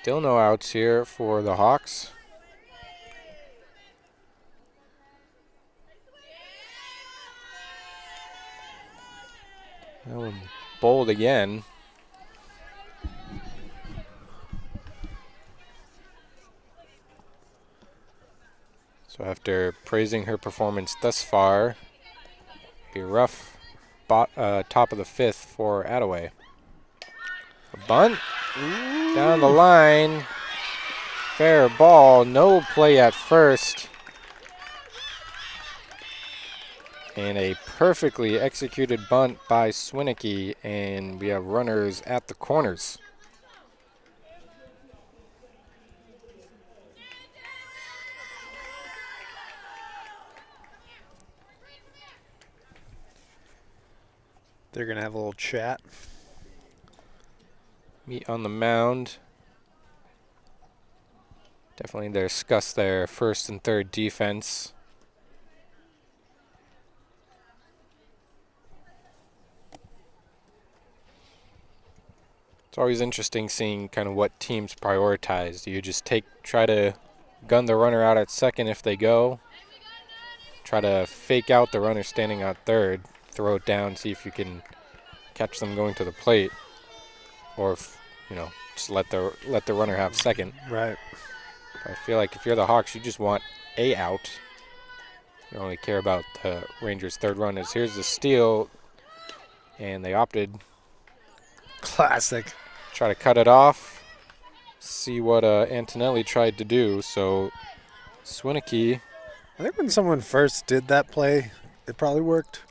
Still no outs here for the Hawks. That one bowled again. So after praising her performance thus far, a rough top of the fifth for Attaway. A bunt. Ooh. Down the line. Fair ball. No play at first. And a perfectly executed bunt by Swinicky, and we have runners at the corners. They're going to have a little chat. Meet on the mound. Definitely discuss their first and third defense. It's always interesting seeing kind of what teams prioritize. Do you just try to gun the runner out at second if they go? Try to fake out the runner standing at third, throw it down, see if you can catch them going to the plate, or if, just let the runner have second. Right. I feel like if you're the Hawks, you just want a out. You only care about the Rangers' third run. Here's the steal, and they opted. Classic. Try to cut it off. See what Antonelli tried to do. So Swinicky. I think when someone first did that play, it probably worked.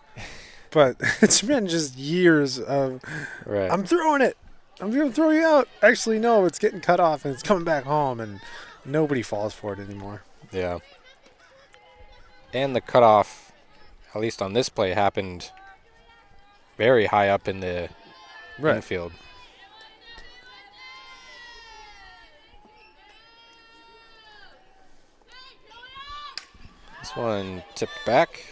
But it's been just years of, right. I'm throwing it. I'm going to throw you out. Actually, no, it's getting cut off, and it's coming back home, and nobody falls for it anymore. Yeah. And the cutoff, at least on this play, happened very high up in the infield. This one tipped back.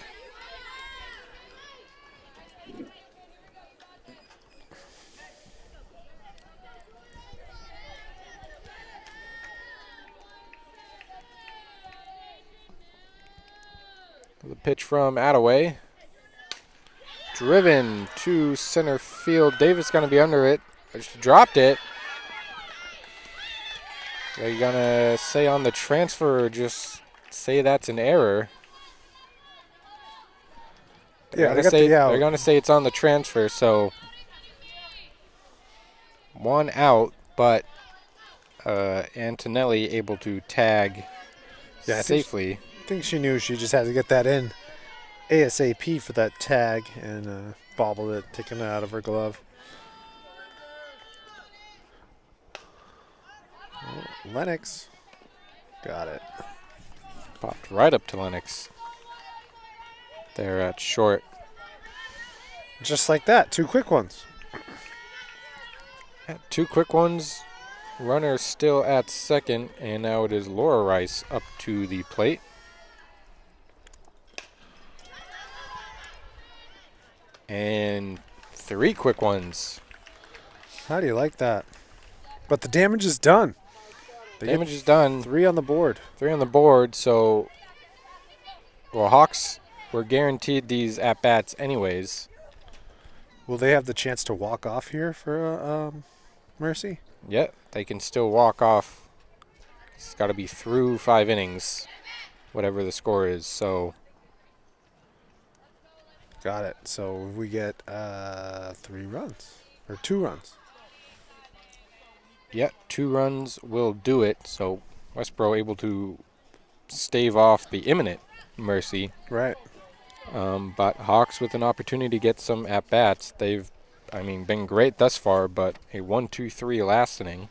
The pitch from Attaway. Driven to center field. Davis going to be under it. Just dropped it. Are you going to say on the transfer or just say that's an error? Yeah, they're going to say it's on the transfer, so one out, but Antonelli able to tag safely. I think she knew she just had to get that in ASAP for that tag, and bobbled it, taking it out of her glove. Oh, Lennox got it. Popped right up to Lennox. There at short. Just like that, two quick ones. Two quick ones. Runner still at second, and now it is Laura Rice up to the plate. And three quick ones. How do you like that? But the damage is done. Damage is done. Three on the board. So, Hawks were guaranteed these at-bats anyways. Will they have the chance to walk off here for Mercy? Yeah, they can still walk off. It's got to be through 5 innings, whatever the score is. So, got it. So we get 3 runs or 2 runs. Yeah, 2 runs will do it. So Westborough able to stave off the imminent Mercy. Right. But Hawks with an opportunity to get some at-bats. They've, been great thus far, but a 1-2-3 last inning.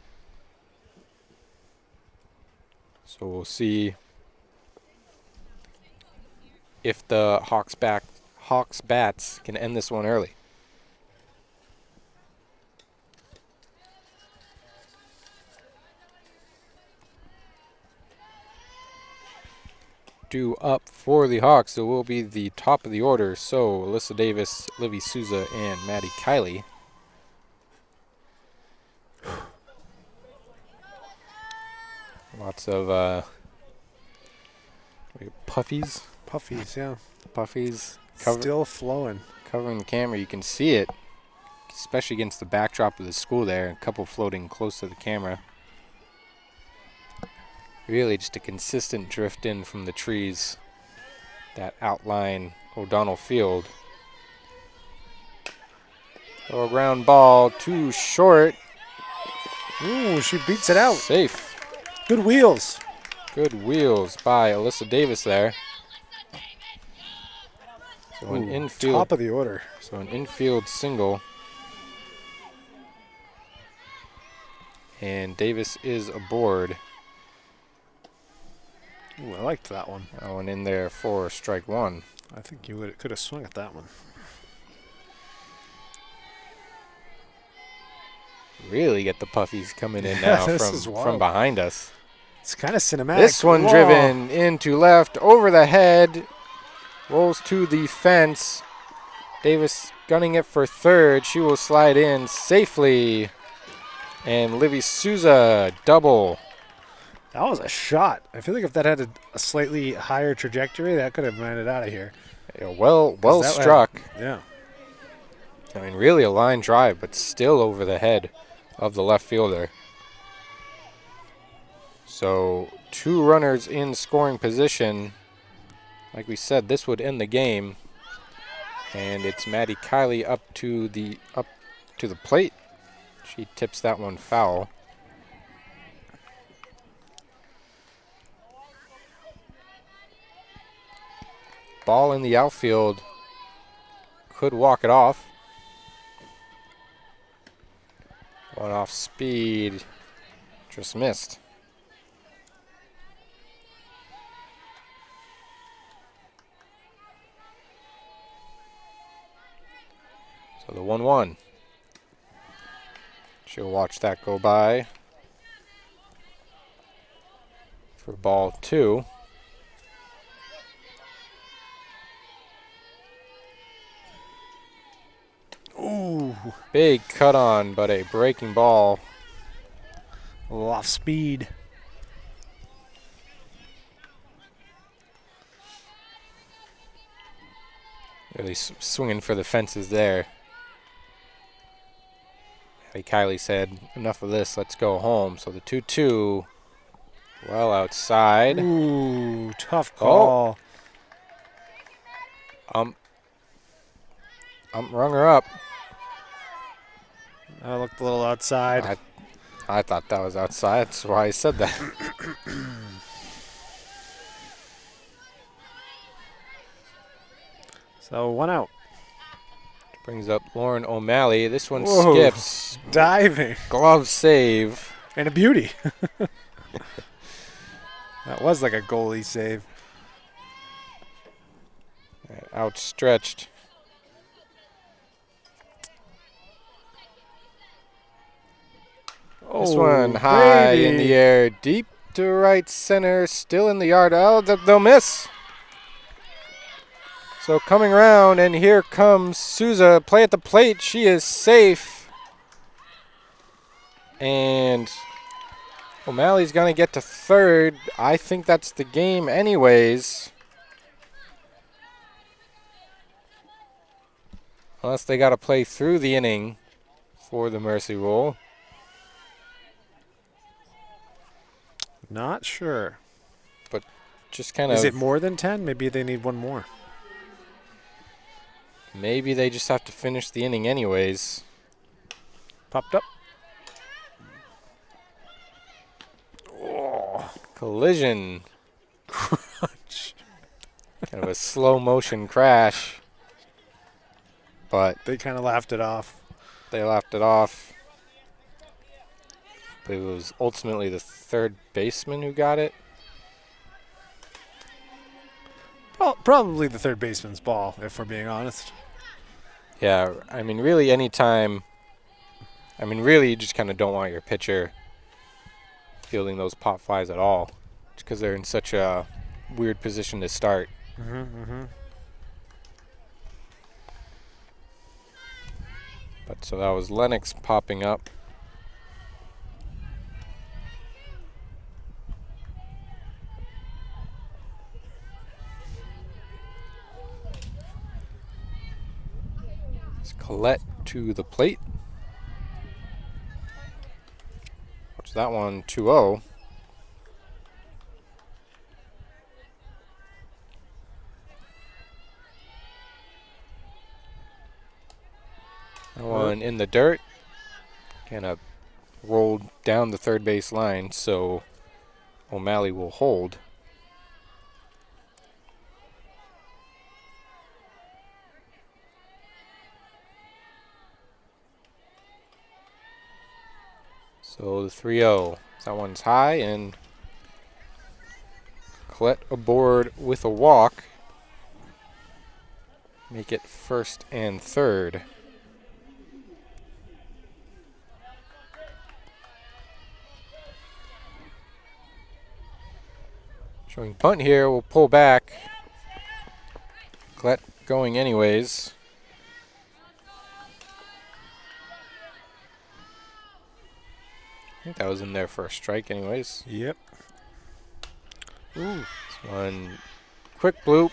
So we'll see if the Hawks bats can end this one early. Due up for the Hawks, it will be the top of the order. So Alyssa Davis, Livy Souza, and Maddie Kiley. Lots of puffies. Puffies, yeah. Puffies. Still flowing. Covering the camera. You can see it, especially against the backdrop of the school there. A couple floating close to the camera. Really just a consistent drift in from the trees that outline O'Donnell Field. Throw a ground ball, too short. Ooh, she beats it out. Safe. Good wheels. Good wheels by Alyssa Davis there. So an infield, top of the order. So an infield single. And Davis is aboard. Ooh, I liked that one. That one in there for strike one. I think you could have swung at that one. Really get the puffies coming in now from behind us. It's kind of cinematic. This one driven into left, over the head, rolls to the fence. Davis gunning it for third. She will slide in safely. And Livy Souza double. That was a shot. I feel like if that had a slightly higher trajectory, that could have landed out of here. Yeah, well struck. Yeah. I mean, really a line drive, but still over the head of the left fielder. So 2 runners in scoring position. Like we said, this would end the game. And it's Maddie Kiley up to the plate. She tips that one foul. Ball in the outfield. Could walk it off. One off speed. Just missed. So the 1-1. She'll watch that go by for ball 2. Ooh. Big cut on, but a breaking ball. A little off speed. Really swinging for the fences there. Like Kylie said, enough of this, let's go home. So the 2-2, well outside. Ooh, tough call. Rung her up. I looked a little outside. I thought that was outside. That's why I said that. So 1 out. Brings up Lauren O'Malley. This one Whoa. skips. Diving. Glove save. And a beauty. That was like a goalie save. Outstretched. This one high in the air, deep to right center, still in the yard. Oh, they'll miss. So coming around, and here comes Souza. Play at the plate. She is safe. And O'Malley's going to get to third. I think that's the game anyways. Unless they got to play through the inning for the mercy rule. Not sure. But just kind of... Is it more than 10? Maybe they need one more. Maybe they just have to finish the inning anyways. Popped up. Oh. Collision. Crunch. Kind of a slow motion crash. But they kind of laughed it off. They laughed it off. But it was ultimately the third baseman who got it. Probably the third baseman's ball, if we're being honest. Yeah, I mean, really anytime. I mean, really you just kind of don't want your pitcher fielding those pop flies at all. Just because they're in such a weird position to start. But so that was Lennox popping up. Collette to the plate. Watch that one, 2-0. That one in the dirt. Kind of rolled down the third base line, so O'Malley will hold. So the 3-0. That one's high, and Collette aboard with a walk. Make it first and third. Showing punt here, we'll pull back. Collette going anyways. I think that was in there for a strike anyways. Yep. Ooh. This one, quick bloop.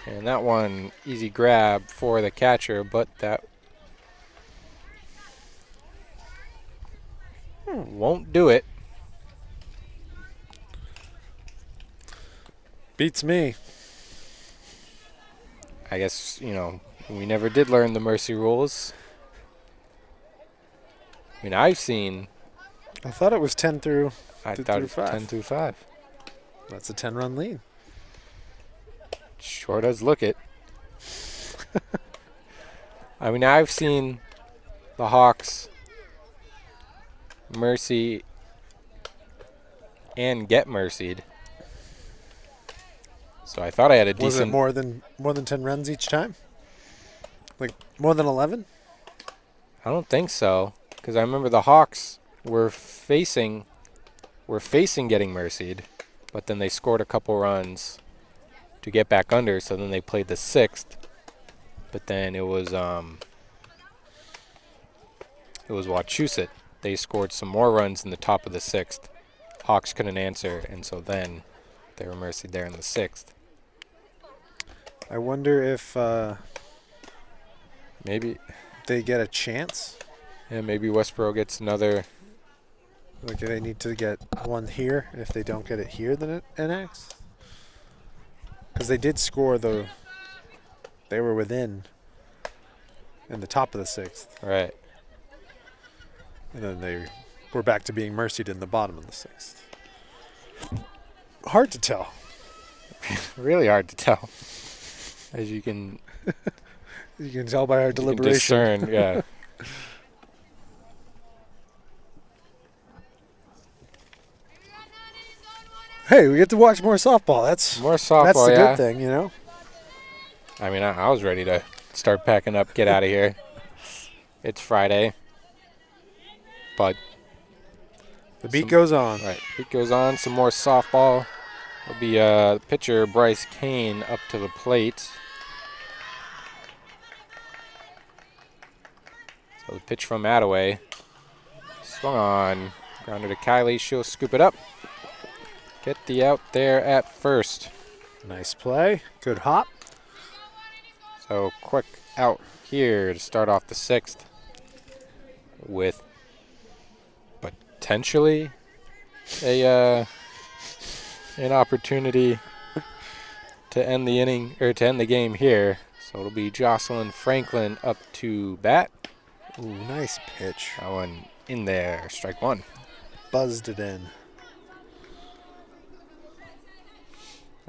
And that one, easy grab for the catcher, but that won't do it. Beats me. I guess, you know, we never did learn the mercy rules. I mean, I've seen. I thought it was 10 through. I through thought it was 5. 10 through 5. That's a 10-run lead. Sure does look it. I mean, I've seen the Hawks mercy and get mercied. So I thought I had a decent. Was it more than 10 runs each time? Like more than 11? I don't think so, because I remember the Hawks were facing getting mercied, but then they scored a couple runs to get back under. So then they played the 6th, but then it was Wachusett. They scored some more runs in the top of the 6th. Hawks couldn't answer, and so then they were mercied there in the 6th. I wonder if Maybe. they get a chance. Yeah, maybe Westborough gets another. Like they need to get one here. If they don't get it here, then it enacts. Because they did score they were within in the top of the 6th. Right. And then they were back to being mercied in the bottom of the 6th. Hard to tell. Really hard to tell. As you can. You can tell by our You can deliberation. discern, yeah. Hey, we get to watch more softball. That's More softball, that's the yeah. good thing, you know. I mean, I was ready to start packing up, get out of here. It's Friday. But The beat goes on. right, beat goes on. Some more softball. It'll be pitcher Bryce Kane up to the plate. So the pitch from Attaway. Swung on. Grounder to Kylie. She'll scoop it up. Get the out there at first. Nice play. Good hop. So quick out here to start off the 6th with potentially an opportunity to end the inning or to end the game here. So it'll be Jocelyn Franklin up to bat. Ooh, nice pitch. That one in there, strike one. Buzzed it in.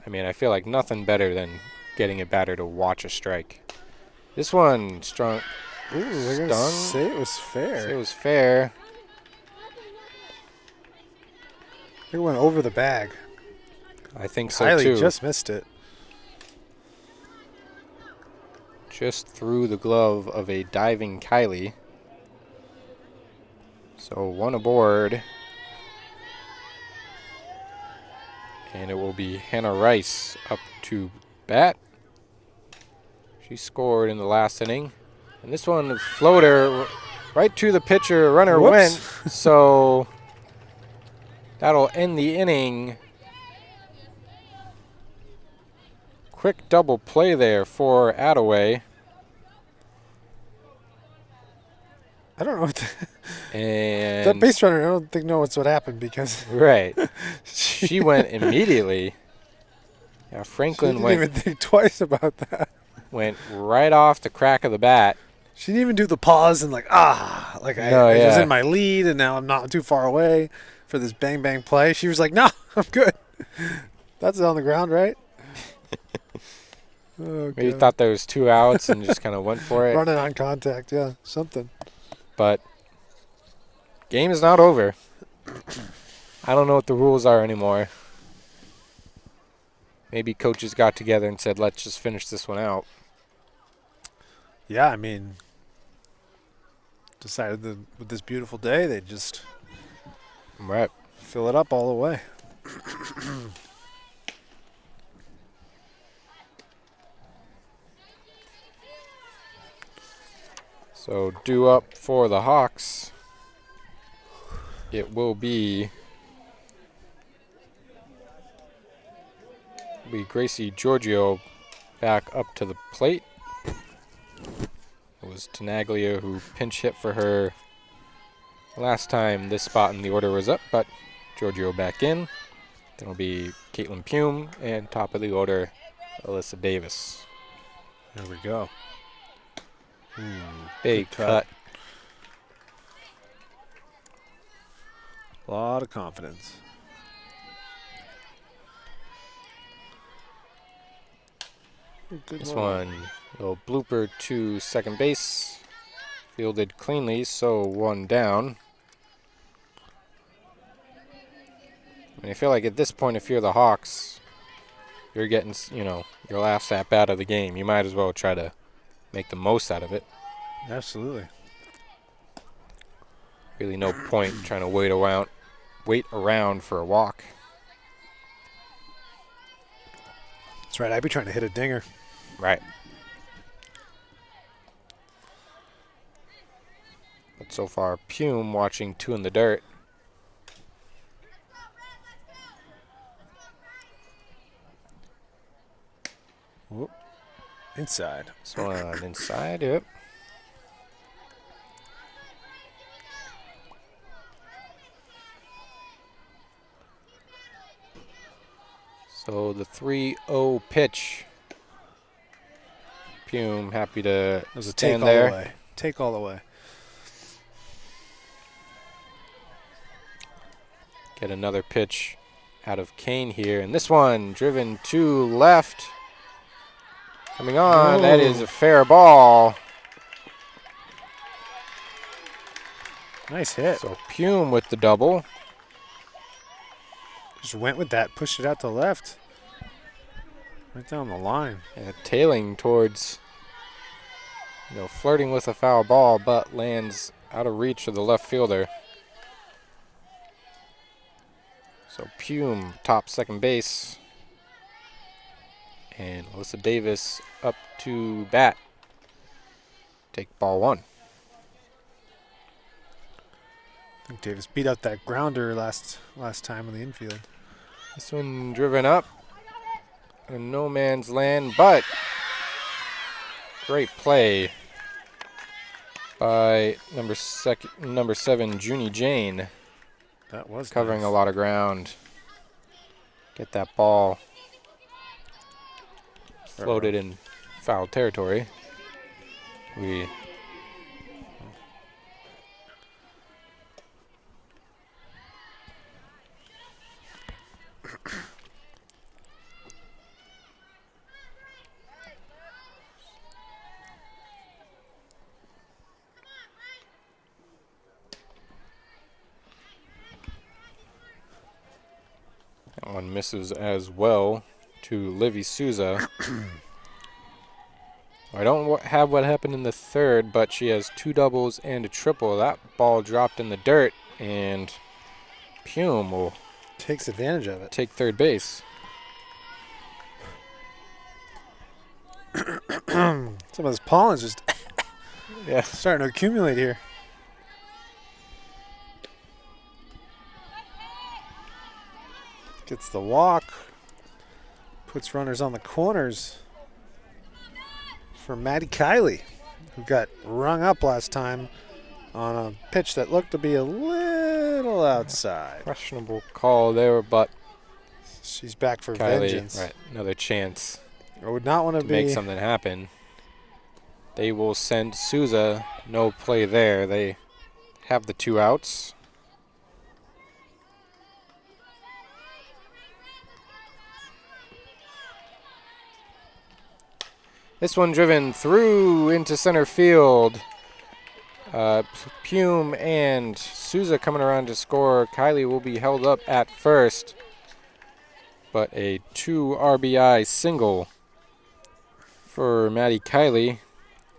I mean, I feel like nothing better than getting a batter to watch a strike. This one strong. Ooh, they're gonna Stung. say it was fair. It was fair. It went over the bag. I think so Kylie too. just missed it. Just through the glove of a diving Kylie. So one aboard. And it will be Hannah Rice up to bat. She scored in the last inning. And this one, floater, right to the pitcher. Runner Whoops. went. So that'll end the inning. Quick double play there for Attaway. I don't know what And that base runner. I don't think knows what happened because right, she went immediately. Yeah, she Franklin didn't even think twice about that. went right off the crack of the bat. She didn't even do the pause and like I was in my lead and now I'm not too far away for this bang bang play. She was like, "No, I'm good." That's on the ground, right? Oh, Maybe God. thought there was 2 outs and just kind of went for it. Running on contact, yeah, something. But game is not over. I don't know what the rules are anymore. Maybe coaches got together and said, let's just finish this one out. Yeah, I mean, decided that with this beautiful day, they just Right. fill it up all the way. So due up for the Hawks, it will be Gracie Giorgio back up to the plate. It was Tenaglia who pinch hit for her last time this spot in the order was up, but Giorgio back in. Then it'll be Caitlin Pume and top of the order, Alyssa Davis. There we go. Big cut. A lot of confidence. This one, little blooper to second base. Fielded cleanly, so 1 down. I mean, I feel like at this point, if you're the Hawks, you're getting, your last at bat of the game. You might as well try to make the most out of it. Absolutely. Really no point trying to wait around for a walk. That's right. I'd be trying to hit a dinger. Right. But so far, Pume watching 2 in the dirt. Whoop. Inside. So on inside, yep. So the 3-0 pitch. Pume happy to stand there. Take all the way. Get another pitch out of Kane here. And this one driven to left. Coming on, that is a fair ball. Nice hit. So Pume with the double. Just went with that, pushed it out to left. Right down the line. And tailing towards, flirting with a foul ball, but lands out of reach of the left fielder. So Pume, top second base. And Alyssa Davis up to bat. Take ball 1. I think Davis beat out that grounder last time in the infield. This one driven up. In no man's land, but great play by number 7, Junie Jane. That was covering nice. a lot of ground. Get that ball floated in foul territory. That one misses as well to Livy Souza. I don't have what happened in the third, but she has 2 doubles and a triple. That ball dropped in the dirt, and Pume will takes advantage of it. Take third base. Some of this pollen's just Yeah. starting to accumulate here. Gets the walk. Puts runners on the corners for Maddie Kiley, who got rung up last time on a pitch that looked to be a little outside. Questionable call there, but She's back for Kylie, vengeance. right, another chance I would not want to to be. make something happen. They will send Souza. No play there. They have the 2 outs. This one driven through into center field. Pume and Souza coming around to score. Kylie will be held up at first, but a 2 RBI single for Maddie Kylie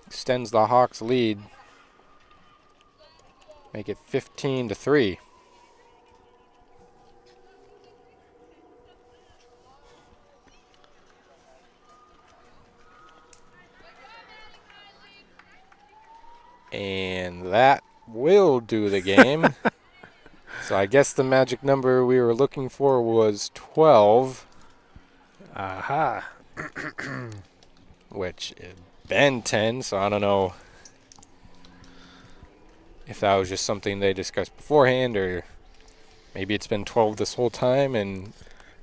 extends the Hawks lead. Make it 15-3. And that will do the game. So I guess the magic number we were looking for was 12. Aha. Which had been 10, so I don't know if that was just something they discussed beforehand, or maybe it's been 12 this whole time, and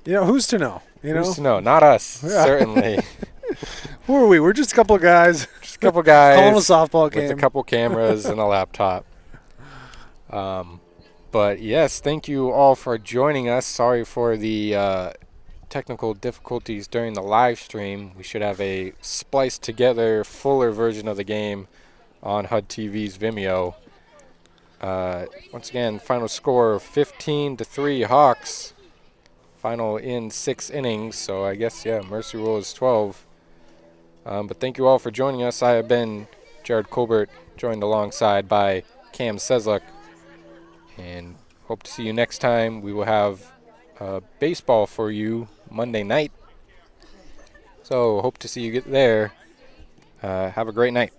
Who's to know? who's to know? Not us, Yeah. certainly. Who are we? We're just a couple of guys Just a couple guys calling a softball with game. a couple cameras and a laptop. But yes, thank you all for joining us. Sorry for the technical difficulties during the live stream. We should have a spliced together, fuller version of the game on HUD-TV's Vimeo. Once again, final score 15-3 Hawks. Final in 6 innings, so I guess, yeah, Mercy Rule is 12. But thank you all for joining us. I have been Jared Colbert, joined alongside by Cam Sesluk. And hope to see you next time. We will have baseball for you Monday night. So hope to see you get there. Have a great night.